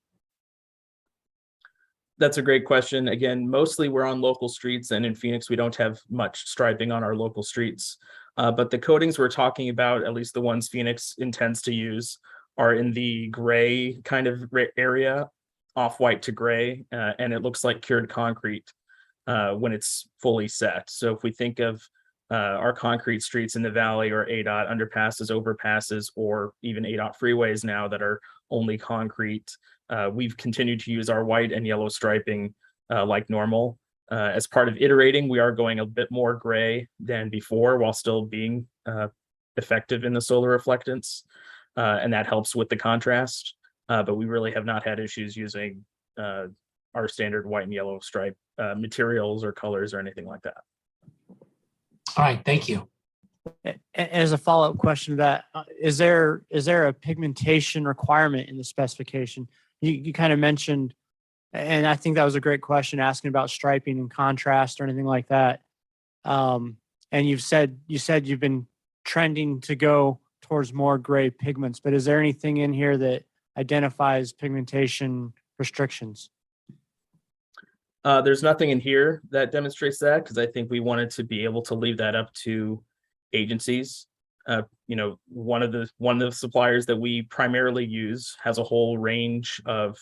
That's a great question. Again, mostly we're on local streets, and in Phoenix, we don't have much striping on our local streets. But the coatings we're talking about, at least the ones Phoenix intends to use, are in the gray kind of area, off-white to gray, and it looks like cured concrete when it's fully set. So if we think of our concrete streets in the valley, or ADOT underpasses, overpasses, or even ADOT freeways now that are only concrete, we've continued to use our white and yellow striping like normal. As part of iterating, we are going a bit more gray than before while still being effective in the solar reflectance, and that helps with the contrast. But we really have not had issues using our standard white and yellow stripe materials or colors or anything like that. All right, thank you. As a follow-up question to that, is there a pigmentation requirement in the specification? You kind of mentioned, and I think that was a great question, asking about striping and contrast or anything like that. And you said you've been trending to go towards more gray pigments, but is there anything in here that identifies pigmentation restrictions? There's nothing in here that demonstrates that, because I think we wanted to be able to leave that up to agencies. One of the suppliers that we primarily use has a whole range of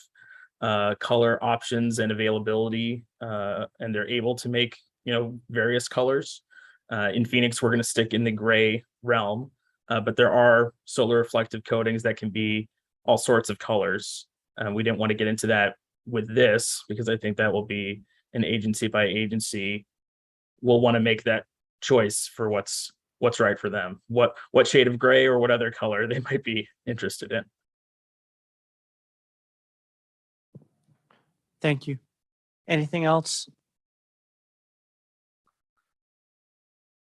color options and availability, and they're able to make various colors. In Phoenix, we're going to stick in the gray realm, but there are solar reflective coatings that can be all sorts of colors. We didn't want to get into that with this because I think that will be an agency by agency. We'll want to make that choice for what's right for them, what shade of gray or what other color they might be interested in. Thank you. Anything else?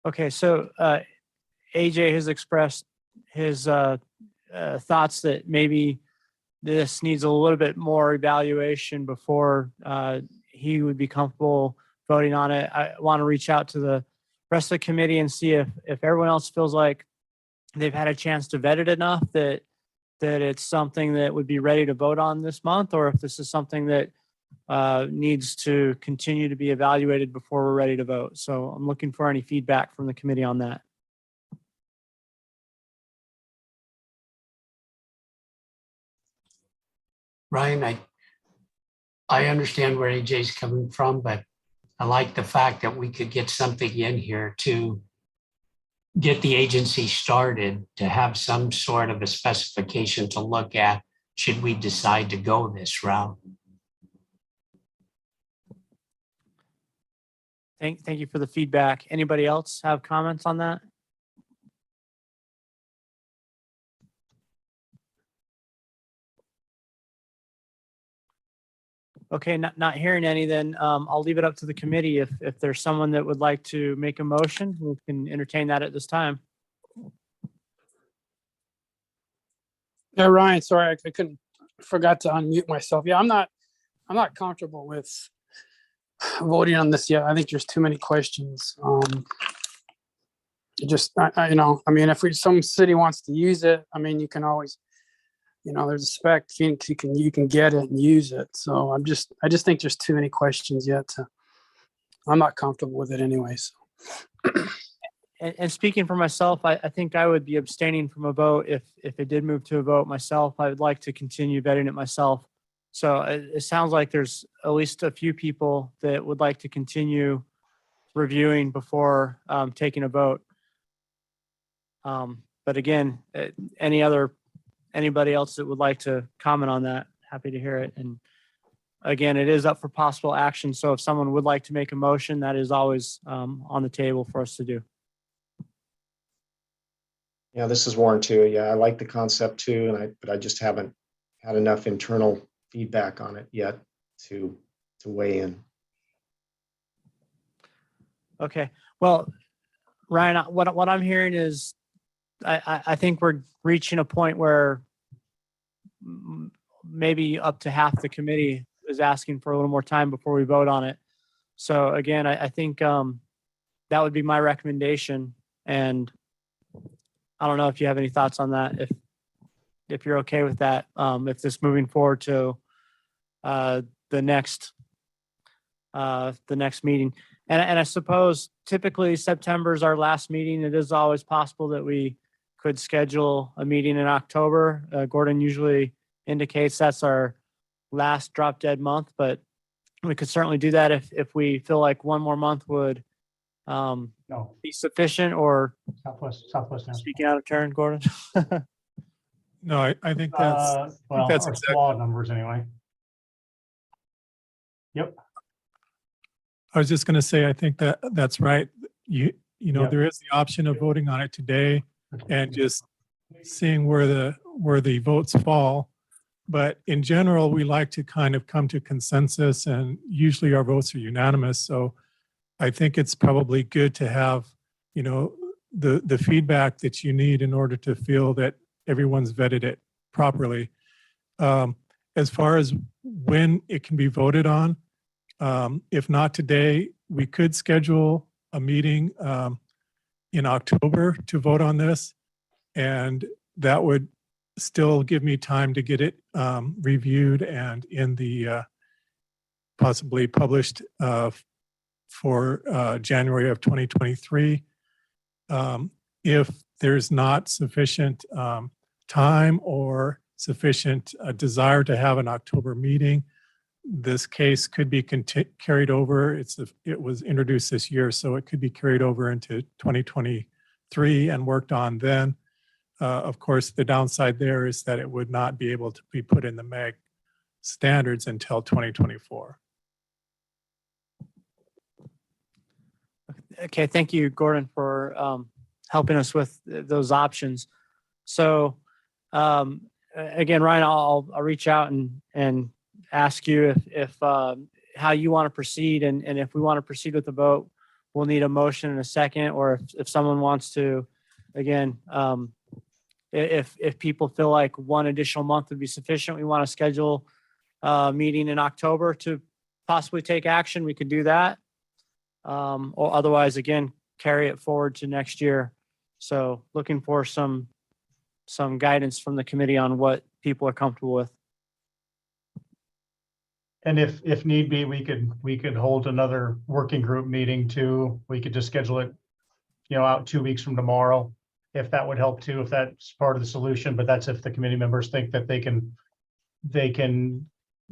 Okay, so AJ has expressed his thoughts that maybe this needs a little bit more evaluation before he would be comfortable voting on it. I want to reach out to the rest of the committee and see if everyone else feels like they've had a chance to vet it enough that it's something that would be ready to vote on this month, or if this is something that needs to continue to be evaluated before we're ready to vote. So I'm looking for any feedback from the committee on that. Ryan, I understand where AJ's coming from, but I like the fact that we could get something in here to get the agency started, to have some sort of a specification to look at should we decide to go this route. Thank you for the feedback. Anybody else have comments on that? Okay, not hearing any, then I'll leave it up to the committee. If there's someone that would like to make a motion, we can entertain that at this time. Yeah, Ryan, sorry, I forgot to unmute myself. Yeah, I'm not comfortable with voting on this yet. I think there's too many questions. If some city wants to use it, I mean, you can always, there's a spec, Phoenix, you can get it and use it. So I just think there's too many questions yet. I'm not comfortable with it anyway. So. And speaking for myself, I think I would be abstaining from a vote if it did move to a vote myself. I would like to continue vetting it myself. So it sounds like there's at least a few people that would like to continue reviewing before taking a vote. But again, anybody else that would like to comment on that, happy to hear it. And again, it is up for possible action. So if someone would like to make a motion, that is always on the table for us to do. Yeah, this is Warren too. Yeah, I like the concept too, but I just haven't had enough internal feedback on it yet to weigh in. Okay. Well, Ryan, what I'm hearing is I think we're reaching a point where maybe up to half the committee is asking for a little more time before we vote on it. So again, I think that would be my recommendation. And I don't know if you have any thoughts on that, if you're okay with that, if this moving forward to the next meeting. And I suppose typically September is our last meeting. It is always possible that we could schedule a meeting in October. Gordon usually indicates that's our last drop dead month, but we could certainly do that if we feel like one more month would be sufficient. Or Southwest. Speaking out of turn, Gordon. No, I think that's Well, that's our exactly. squad numbers anyway. Yep. I was just going to say, I think that's right. You know, Yep. there is the option of voting on it today and just seeing where the votes fall. But in general, we like to kind of come to consensus, and usually our votes are unanimous. So I think it's probably good to have, the feedback that you need in order to feel that everyone's vetted it properly. As far as when it can be voted on, if not today, we could schedule a meeting in October to vote on this, and that would still give me time to get it reviewed and in the possibly published for January of 2023. If there's not sufficient time or sufficient desire to have an October meeting, this case could be carried over. It was introduced this year, so it could be carried over into 2023 and worked on then. Of course, the downside there is that it would not be able to be put in the MAG standards until 2024. Okay, thank you, Gordon, for helping us with those options. So again, Ryan, I'll reach out and ask you if how you want to proceed, and if we want to proceed with the vote, we'll need a motion in a second, or if someone wants to, again, if people feel like one additional month would be sufficient, we want to schedule a meeting in October to possibly take action, we could do that. Or otherwise, again, carry it forward to next year. So looking for some guidance from the committee on what people are comfortable with. And if need be, we could hold another working group meeting too. We could just schedule it, out 2 weeks from tomorrow, if that would help too, if that's part of the solution. But that's if the committee members think that they can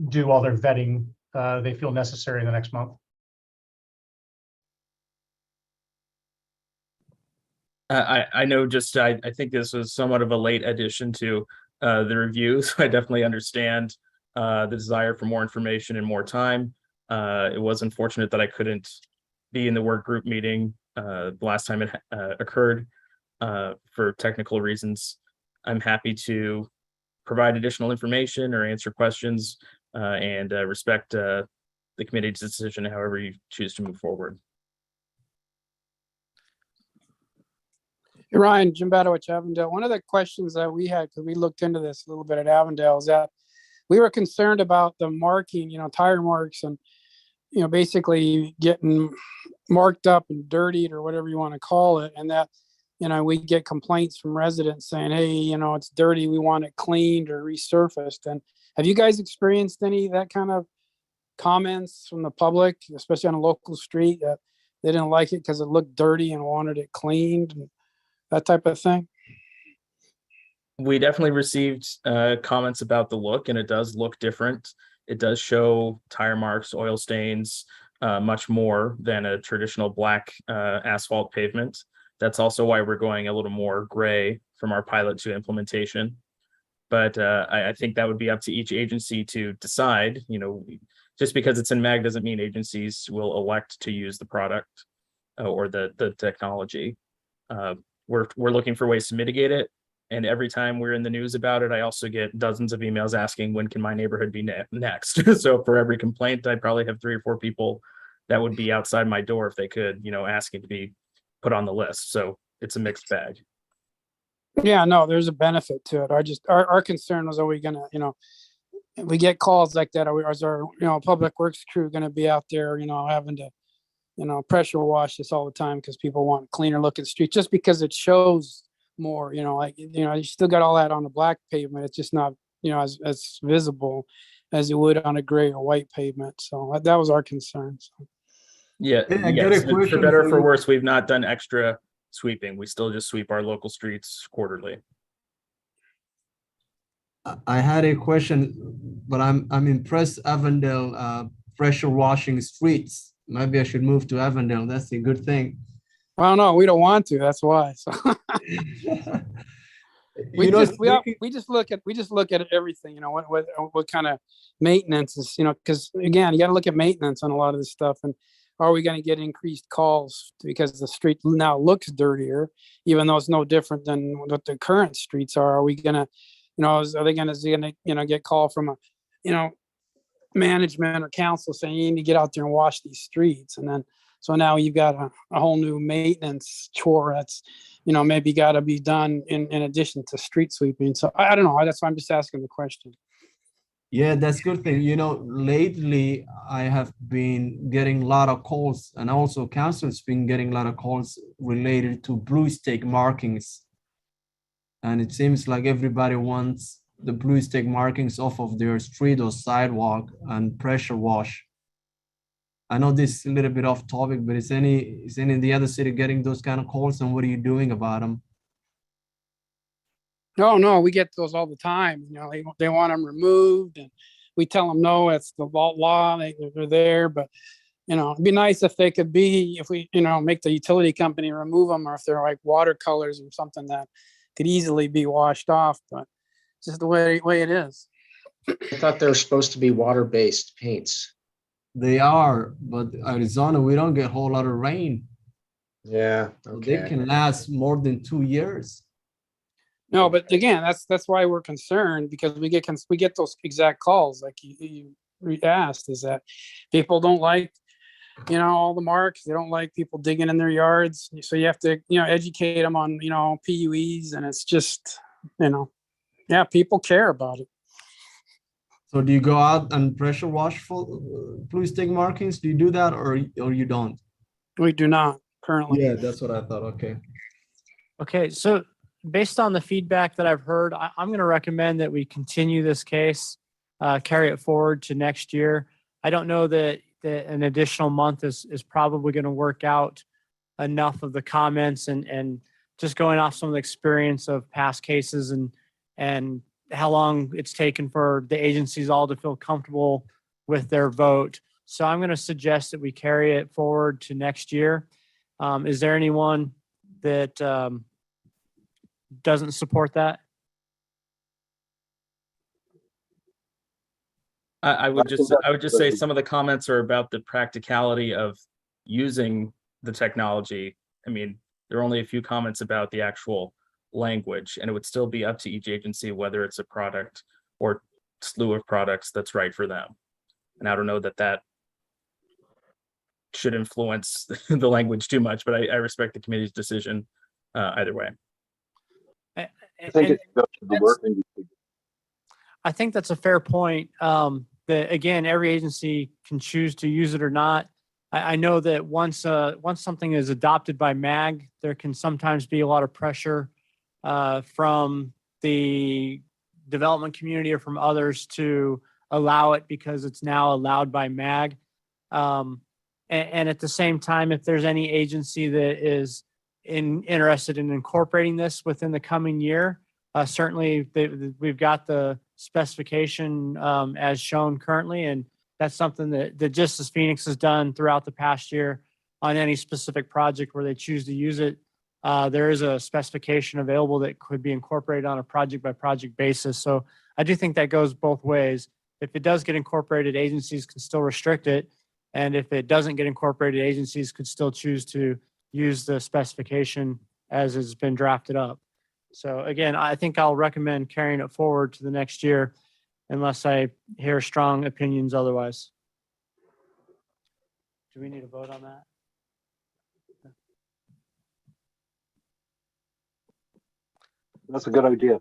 do all their vetting they feel necessary in the next month. I know I think this was somewhat of a late addition to the review, so I definitely understand the desire for more information and more time. It was unfortunate that I couldn't be in the work group meeting the last time it occurred for technical reasons. I'm happy to provide additional information or answer questions and respect the committee's decision, however you choose to move forward. Ryan, Jim Badowich, Avondale. One of the questions that we had, because we looked into this a little bit at Avondale, is that we were concerned about the marking, tire marks and, basically getting marked up and dirtied or whatever you want to call it. And that, we get complaints from residents saying, hey, it's dirty, we want it cleaned or resurfaced. And have you guys experienced any of that kind of comments from the public, especially on a local street, that they didn't like it because it looked dirty and wanted it cleaned and that type of thing? We definitely received comments about the look, and it does look different. It does show tire marks, oil stains, much more than a traditional black asphalt pavement. That's also why we're going a little more gray from our pilot to implementation. But I think that would be up to each agency to decide. Just because it's in MAG doesn't mean agencies will elect to use the product or the technology. We're looking for ways to mitigate it. And every time we're in the news about it, I also get dozens of emails asking, when can my neighborhood be next? So for every complaint, I'd probably have 3 or 4 people that would be outside my door if they could, asking to be put on the list. So it's a mixed bag. Yeah, no, there's a benefit to it. Our concern was, are we gonna, if we get calls like that, is our, public works crew gonna be out there, having to, pressure wash this all the time because people want cleaner looking streets, just because it shows more, you still got all that on the black pavement. It's just not, as visible as it would on a gray or white pavement. So that was our concern. So. Yeah, I got a for question better or for for you. worse, we've not done extra sweeping. We still just sweep our local streets quarterly. I had a question, but I'm impressed Avondale pressure washing streets. Maybe I should move to Avondale. That's a good thing. Well, no, we don't want to. That's why. So. we just look at everything. What kind of maintenance is, because again, you got to look at maintenance on a lot of this stuff. And are we going to get increased calls because the street now looks dirtier, even though it's no different than what the current streets are? Are we going to, are they going to, get call from a, management or council saying you need to get out there and wash these streets? And then, so now you've got a whole new maintenance chore that's, maybe got to be done in addition to street sweeping. So I don't know. That's why I'm just asking the question. Yeah, that's good thing. Lately I have been getting a lot of calls, and also council's been getting a lot of calls related to blue stick markings. And it seems like everybody wants the blue stick markings off of their street or sidewalk and pressure wash. I know this is a little bit off topic, but is any of the other city getting those kind of calls, and what are you doing about them? No, we get those all the time. They want them removed, and we tell them, no, it's the law, they're there, but it'd be nice if they could be, if we, make the utility company remove them, or if they're like watercolors or something that could easily be washed off, but it's just the way it is. I thought they were supposed to be water-based paints. They are, but Arizona, we don't get a whole lot of rain. Yeah, So they okay. can last more than 2 years. No, but again, that's why we're concerned, because we get those exact calls like you asked, is that people don't like, all the marks. They don't like people digging in their yards. So you have to, educate them on, PUEs, and it's just, yeah, people care about it. So do you go out and pressure wash for fluid stick markings? Do you do that, or you don't? We do not currently. Yeah, that's what I thought. Okay. Okay, so based on the feedback that I've heard, I'm going to recommend that we continue this case, carry it forward to next year. I don't know that an additional month is probably going to work out enough of the comments and just going off some of the experience of past cases and how long it's taken for the agencies all to feel comfortable with their vote. So I'm going to suggest that we carry it forward to next year. Is there anyone that doesn't support that? I would just say some of the comments are about the practicality of using the technology. I mean, there are only a few comments about the actual language, and it would still be up to each agency whether it's a product or slew of products that's right for them. And I don't know that should influence the language too much, but I respect the committee's decision either way. I think it goes to the working. I think that's a fair point. That again, every agency can choose to use it or not. I know that once something is adopted by MAG, there can sometimes be a lot of pressure from the development community or from others to allow it because it's now allowed by MAG. And at the same time, if there's any agency that is interested in incorporating this within the coming year, certainly we've got the specification as shown currently, and that's something that just as Phoenix has done throughout the past year on any specific project where they choose to use it. There is a specification available that could be incorporated on a project by project basis. So I do think that goes both ways. If it does get incorporated, agencies can still restrict it. And if it doesn't get incorporated, agencies could still choose to use the specification as has been drafted up. So again, I think I'll recommend carrying it forward to the next year unless I hear strong opinions otherwise. Do we need a vote on that? That's a good idea.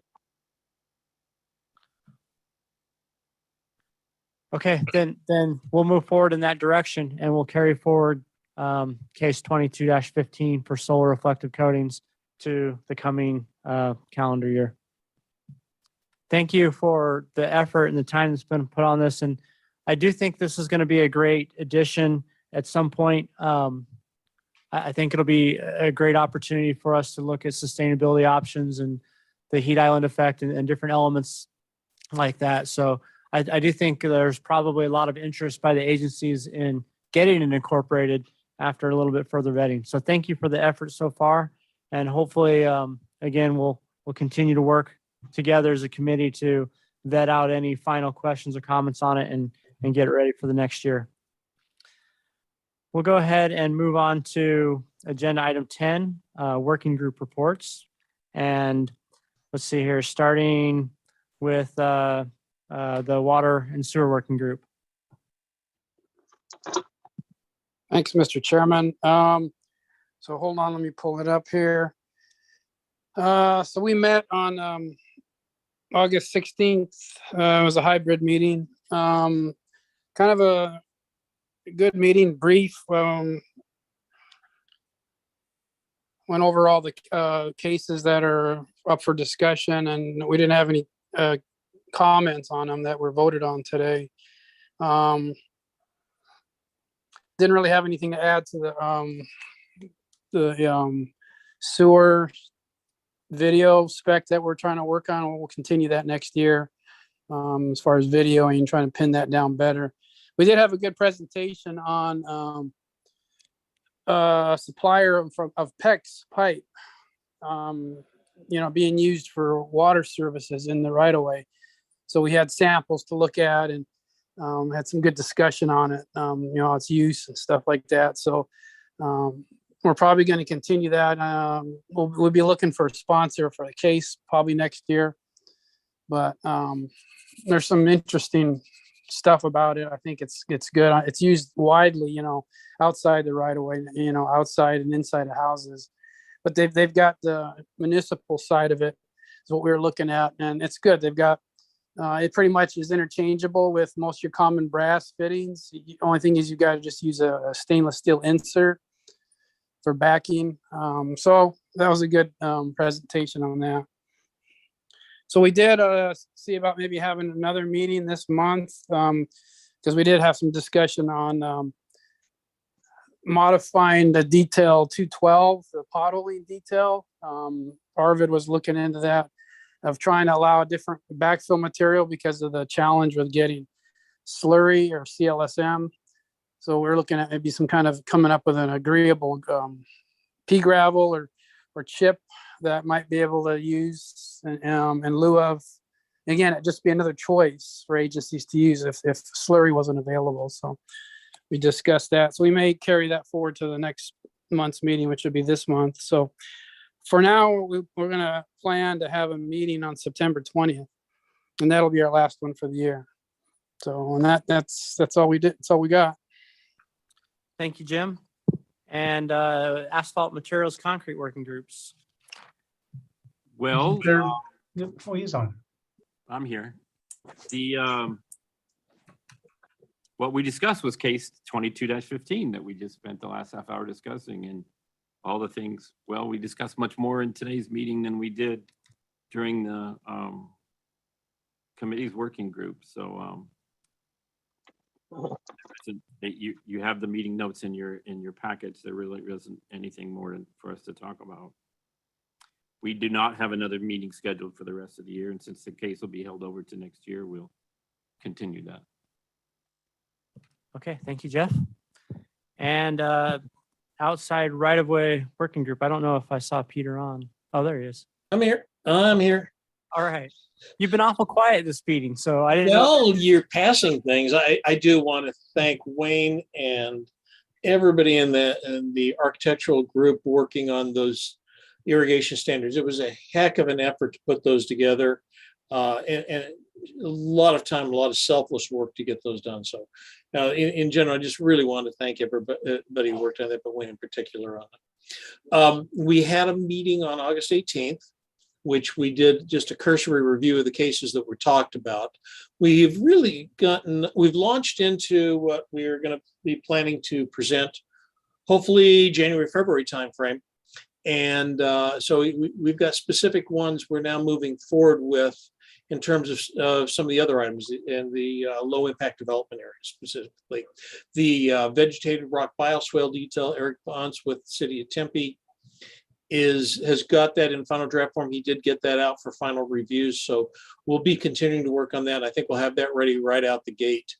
Okay, then we'll move forward in that direction and we'll carry forward case 22-15 for solar reflective coatings to the coming calendar year. Thank you for the effort and the time that's been put on this. And I do think this is going to be a great addition at some point. I think it'll be a great opportunity for us to look at sustainability options and the heat island effect and different elements like that. So I do think there's probably a lot of interest by the agencies in getting it incorporated after a little bit further vetting. So thank you for the effort so far. And hopefully, again, we'll continue to work together as a committee to vet out any final questions or comments on it and get it ready for the next year. We'll go ahead and move on to agenda item 10, working group reports. And let's see here, starting with the water and sewer working group. Thanks, Mr. Chairman. So hold on, let me pull it up here. So we met on August 16th. It was a hybrid meeting. Kind of a good meeting, brief. Went over all the cases that are up for discussion, and we didn't have any comments on them that were voted on today. Didn't really have anything to add to the sewer video spec that we're trying to work on. We'll continue that next year. as far as videoing, trying to pin that down better. We did have a good presentation on supplier of PEX pipe, being used for water services in the right of way. So we had samples to look at and had some good discussion on it, its use and stuff like that. So we're probably going to continue that. We'll be looking for a sponsor for the case probably next year. But there's some interesting stuff about it. I think it's good. It's used widely, outside the right of way, outside and inside of houses. But they've got the municipal side of it is what we were looking at, and it's good. They've got it pretty much is interchangeable with most of your common brass fittings. The only thing is you got to just use a stainless steel insert for backing. So that was a good presentation on that. So we did see about maybe having another meeting this month because we did have some discussion on modifying the detail 212, the potholing detail. Arvid was looking into that, of trying to allow a different backfill material because of the challenge with getting slurry or CLSM. So we're looking at maybe some kind of coming up with an agreeable pea gravel or chip that might be able to use in lieu of, again, it'd just be another choice for agencies to use if slurry wasn't available. So we discussed that. So we may carry that forward to the next month's meeting, which would be this month. So for now, we're going to plan to have a meeting on September 20th, and that'll be our last one for the year. So, and that's all we did. That's all we got. Thank you, Jim. And asphalt materials, concrete working groups. Well, He's on. I'm here. What we discussed was case 22-15 that we just spent the last half hour discussing, and all the things. Well, we discussed much more in today's meeting than we did during the committee's working group. So you have the meeting notes in your package. There really isn't anything more for us to talk about. We do not have another meeting scheduled for the rest of the year, and since the case will be held over to next year, we'll continue that. Okay, thank you, Jeff. And outside right-of-way working group. I don't know if I saw Peter on. Oh, there he is. I'm here. I'm here. All right. You've been awful quiet this meeting, so I didn't know. Well, you're passing things. I do want to thank Wayne and everybody in the architectural group working on those irrigation standards. It was a heck of an effort to put those together, and a lot of time, a lot of selfless work to get those done. So in general, I just really want to thank everybody who worked on that, but Wayne in particular on it. We had a meeting on August 18th, which we did just a cursory review of the cases that were talked about. We've launched into what we're going to be planning to present, hopefully January, February timeframe. And so we've got specific ones we're now moving forward with in terms of some of the other items in the low impact development areas, specifically. The vegetated rock bioswale detail, Eric Bonds with the City of Tempe has got that in final draft form. He did get that out for final reviews. So we'll be continuing to work on that. I think we'll have that ready right out the gate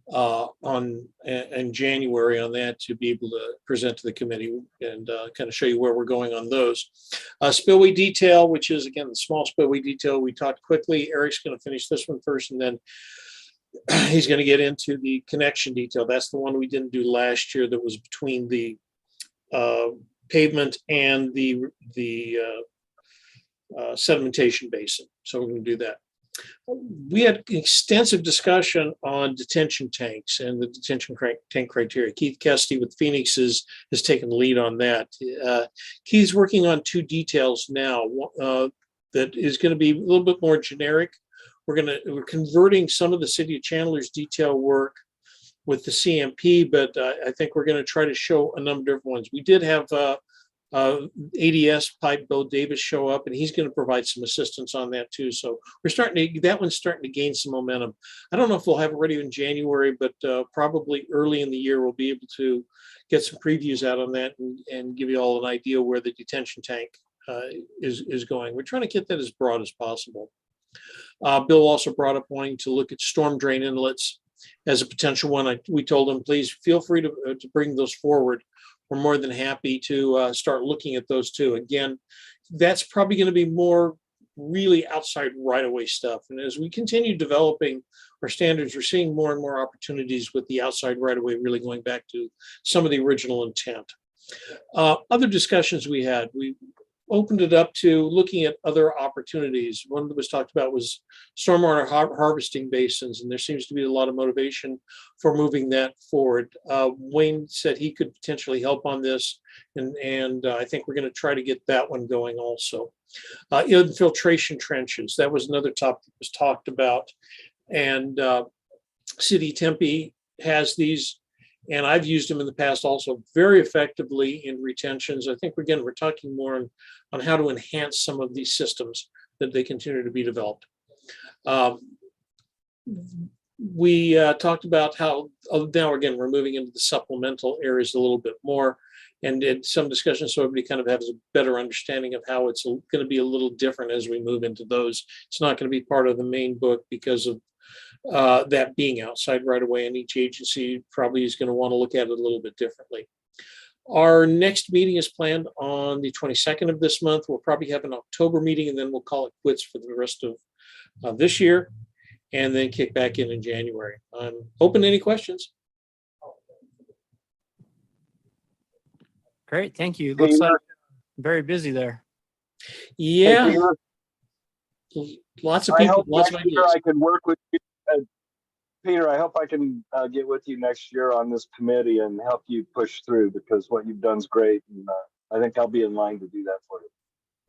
in January on that to be able to present to the committee and kind of show you where we're going on those. Spillway detail, which is again the small spillway detail. We talked quickly. Eric's going to finish this one first, and then he's going to get into the connection detail. That's the one we didn't do last year. That was between the pavement and the sedimentation basin. So we're going to do that. We had extensive discussion on detention tanks and the detention tank criteria. Keith Kesty with Phoenix has taken the lead on that. Keith's working on two details now that is going to be a little bit more generic. We're converting some of the City of Chandler's detail work with the CMP, but I think we're going to try to show a number of different ones. We did have ADS Pipe Bill Davis show up, and he's going to provide some assistance on that too. So that one's starting to gain some momentum. I don't know if we'll have it ready in January, but probably early in the year we'll be able to get some previews out on that and give you all an idea where the detention tank is going. We're trying to get that as broad as possible. Bill also brought up wanting to look at storm drain inlets as a potential one. We told him, please feel free to bring those forward. We're more than happy to start looking at those too. Again, that's probably going to be more really outside right-of-way stuff. And as we continue developing our standards, we're seeing more and more opportunities with the outside right-of-way really going back to some of the original intent. Other discussions we had, we opened it up to looking at other opportunities. One that was talked about was stormwater harvesting basins, and there seems to be a lot of motivation for moving that forward. Wayne said he could potentially help on this, and I think we're going to try to get that one going also. Infiltration trenches, that was another topic that was talked about, and City Tempe has these, and I've used them in the past also very effectively in retentions. I think, again, we're talking more on how to enhance some of these systems that they continue to be developed. We talked about how, now again, we're moving into the supplemental areas a little bit more, and did some discussion so everybody kind of has a better understanding of how it's going to be a little different as we move into those. It's not going to be part of the main book because of that being outside right away, and each agency probably is going to want to look at it a little bit differently. Our next meeting is planned on the 22nd of this month. We'll probably have an October meeting, and then we'll call it quits for the rest of this year, and then kick back in January. I'm open to any questions. Great, thank you. Looks like very busy there. Yeah. Lots of people, lots of ideas. I can work with you. Peter, I hope I can get with you next year on this committee and help you push through, because what you've done is great. And I think I'll be in line to do that for you.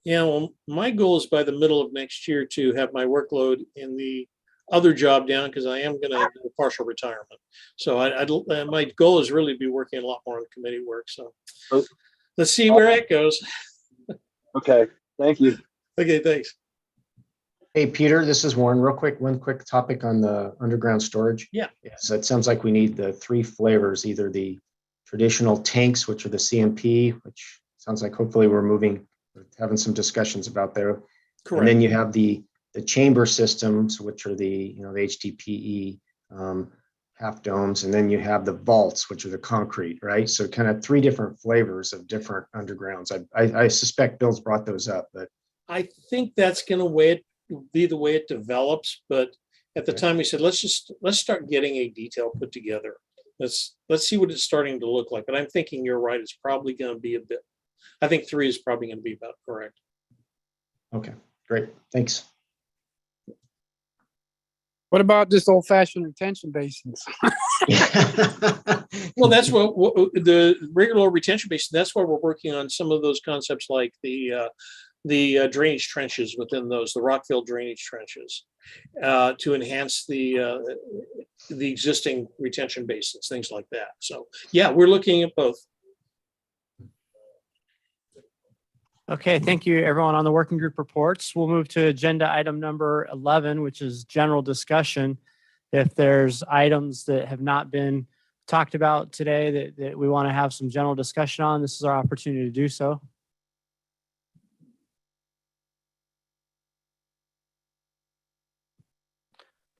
Yeah, well, my goal is by the middle of next year to have my workload in the other job down, because I am going to do a partial retirement. So my goal is really to be working a lot more on committee work. So let's see where it goes. Okay, thank you. Okay, thanks. Hey, Peter, this is Warren. Real quick, one quick topic on the underground storage. Yeah. So it sounds like we need the 3 flavors, either the traditional tanks, which are the CMP, which sounds like hopefully we're having some discussions about there. Correct. And then you have the chamber systems, which are the HDPE half domes, and then you have the vaults, which are the concrete, right? So kind of 3 different flavors of different undergrounds. I suspect Bill's brought those up, but I think that's going to be the way it develops. But at the time we said, let's start getting a detail put together. Let's see what it's starting to look like. But I'm thinking you're right. It's probably going to be a bit. I think 3 is probably going to be about correct. Okay, great. Thanks. What about just old-fashioned retention basins? Well, that's what the regular retention basin. That's why we're working on some of those concepts, like the drainage trenches within those, the rock-filled drainage trenches, to enhance the existing retention basins, things like that. So yeah, we're looking at both. Okay, thank you everyone on the working group reports. We'll move to agenda item number 11, which is general discussion. If there's items that have not been talked about today that we want to have some general discussion on, this is our opportunity to do so.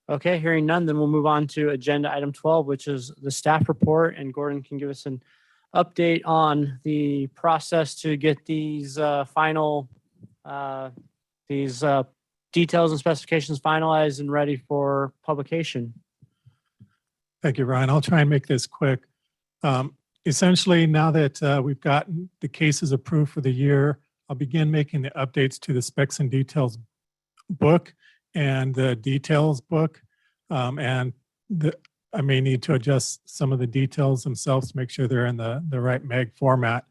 Okay, hearing none, then we'll move on to agenda item 12, which is the staff report, and Gordon can give us an update on the process to get these details and specifications finalized and ready for publication. Thank you, Ryan. I'll try and make this quick. Essentially, now that we've gotten the cases approved for the year, I'll begin making the updates to the specs and details book and the details book. I may need to adjust some of the details themselves to make sure they're in the right MEG format,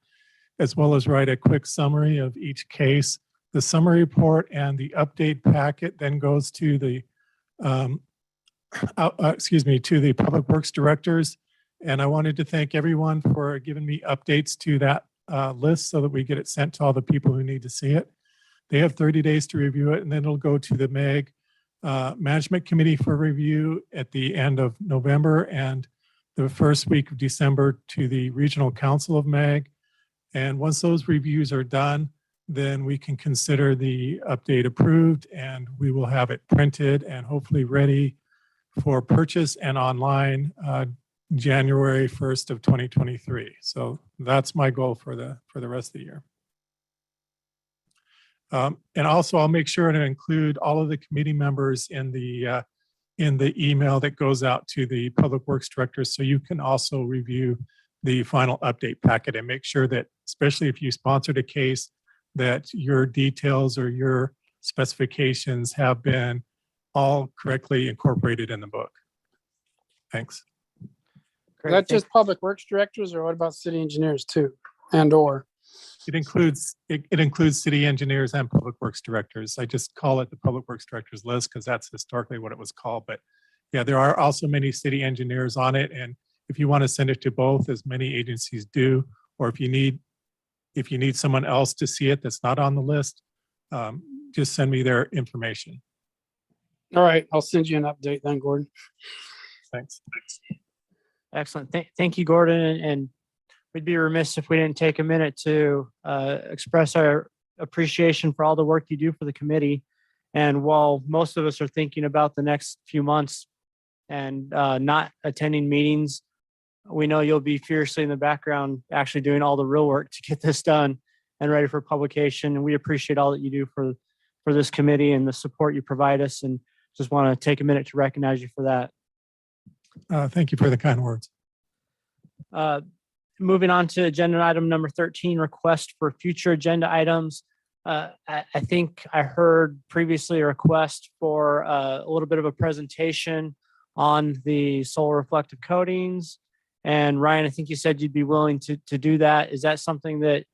as well as write a quick summary of each case. The summary report and the update packet then goes to the to the Public Works directors. And I wanted to thank everyone for giving me updates to that list so that we get it sent to all the people who need to see it. They have 30 days to review it, and then it'll go to the MEG Management Committee for review at the end of November, and the first week of December to the Regional Council of MEG. And once those reviews are done, then we can consider the update approved, and we will have it printed and hopefully ready for purchase and online January 1st of 2023. So that's my goal for the rest of the year. And also, I'll make sure to include all of the committee members in the email that goes out to the public works directors, so you can also review the final update packet and make sure that, especially if you sponsored a case, that your details or your specifications have been all correctly incorporated in the book. Thanks. Is that just public works directors, or what about city engineers too? And/or? It includes city engineers and public works directors. I just call it the public works directors list because that's historically what it was called. But yeah, there are also many city engineers on it. And if you want to send it to both, as many agencies do, or if you need someone else to see it that's not on the list, just send me their information. All right, I'll send you an update then, Gordon. Thanks. Excellent. Thank you, Gordon. And we'd be remiss if we didn't take a minute to express our appreciation for all the work you do for the committee. And while most of us are thinking about the next few months and not attending meetings, we know you'll be fiercely in the background actually doing all the real work to get this done and ready for publication. And we appreciate all that you do for this committee and the support you provide us, and just want to take a minute to recognize you for that. Thank you for the kind words. Moving on to agenda item number 13, request for future agenda items. I think I heard previously a request for a little bit of a presentation on the solar reflective coatings. And Ryan, I think you said you'd be willing to do that. Is that something that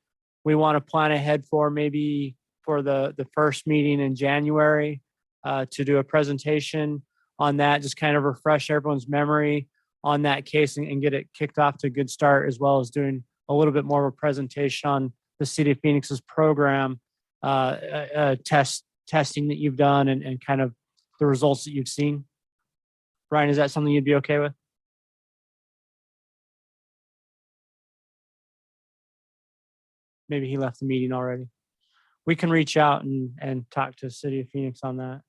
we want to plan ahead for, maybe for the first meeting in January, to do a presentation on that, just kind of refresh everyone's memory on that case and get it kicked off to a good start, as well as doing a little bit more of a presentation on the City of Phoenix's program testing that you've done and kind of the results that you've seen? Ryan, is that something you'd be okay with? Maybe he left the meeting already. We can reach out and talk to City of Phoenix on that.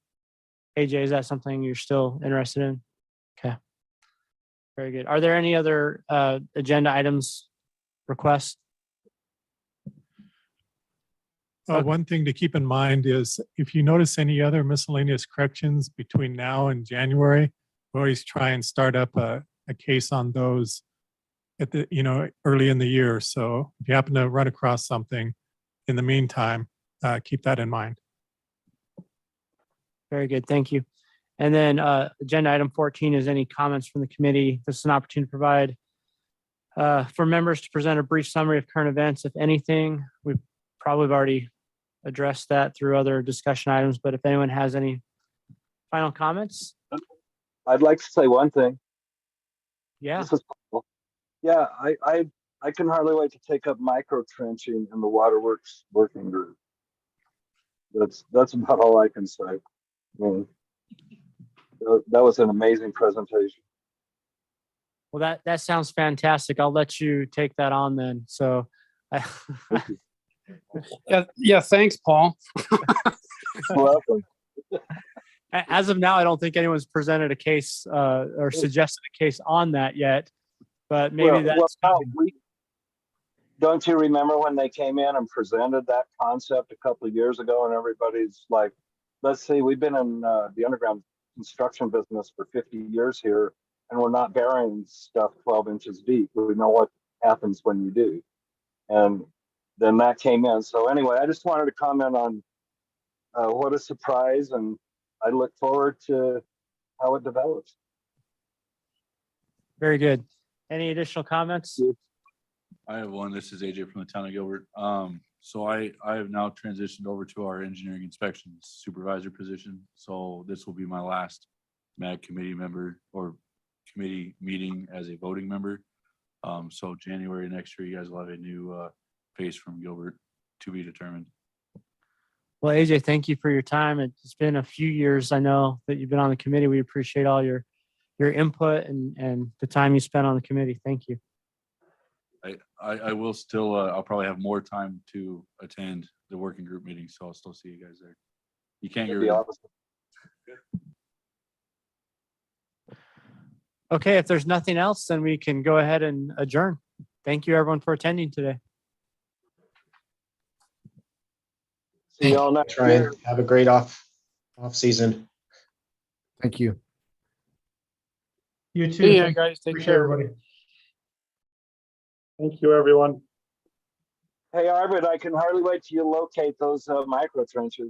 AJ, is that something you're still interested in? Okay. Very good. Are there any other agenda items requests? One thing to keep in mind is if you notice any other miscellaneous corrections between now and January, we always try and start up a case on those at the, early in the year. So if you happen to run across something in the meantime, keep that in mind. Very good. Thank you. And then agenda item 14 is any comments from the committee. This is an opportunity to provide for members to present a brief summary of current events, if anything. We've probably already addressed that through other discussion items, but if anyone has any final comments. I'd like to say one thing. Yeah. This is cool. Yeah, I can hardly wait to take up micro trenching in the waterworks working group. That's about all I can say. That was an amazing presentation. Well, that sounds fantastic. I'll let you take that on then. So, yeah. Thanks, Paul. Welcome. As of now, I don't think anyone's presented a case or suggested a case on that yet. But maybe that's. Don't you remember when they came in and presented that concept a couple of years ago, and everybody's like, let's see, we've been in the underground construction business for 50 years here, and we're not burying stuff 12 inches deep. We know what happens when you do. And then that came in. So anyway, I just wanted to comment on what a surprise, and I look forward to how it develops. Very good. Any additional comments? I have one. This is AJ from the town of Gilbert. So I have now transitioned over to our engineering inspections supervisor position. So this will be my last MAG committee member or committee meeting as a voting member. So January next year, you guys will have a new face from Gilbert to be determined. Well, AJ, thank you for your time. It's been a few years. I know that you've been on the committee. We appreciate all your input and the time you spent on the committee. Thank you. I will still, I'll probably have more time to attend the working group meeting, so I'll still see you guys there. You can't get That'd rid be of awesome. Okay, if there's nothing else, then we can go ahead and adjourn. Thank you, everyone, for attending today. See y'all next Try and year. have a great off season. Thank you. You too. See ya, Thank- guys. Take Appreciate care. everybody. Thank you, everyone. Hey, Arvid, I can hardly wait till you locate those micro trenches.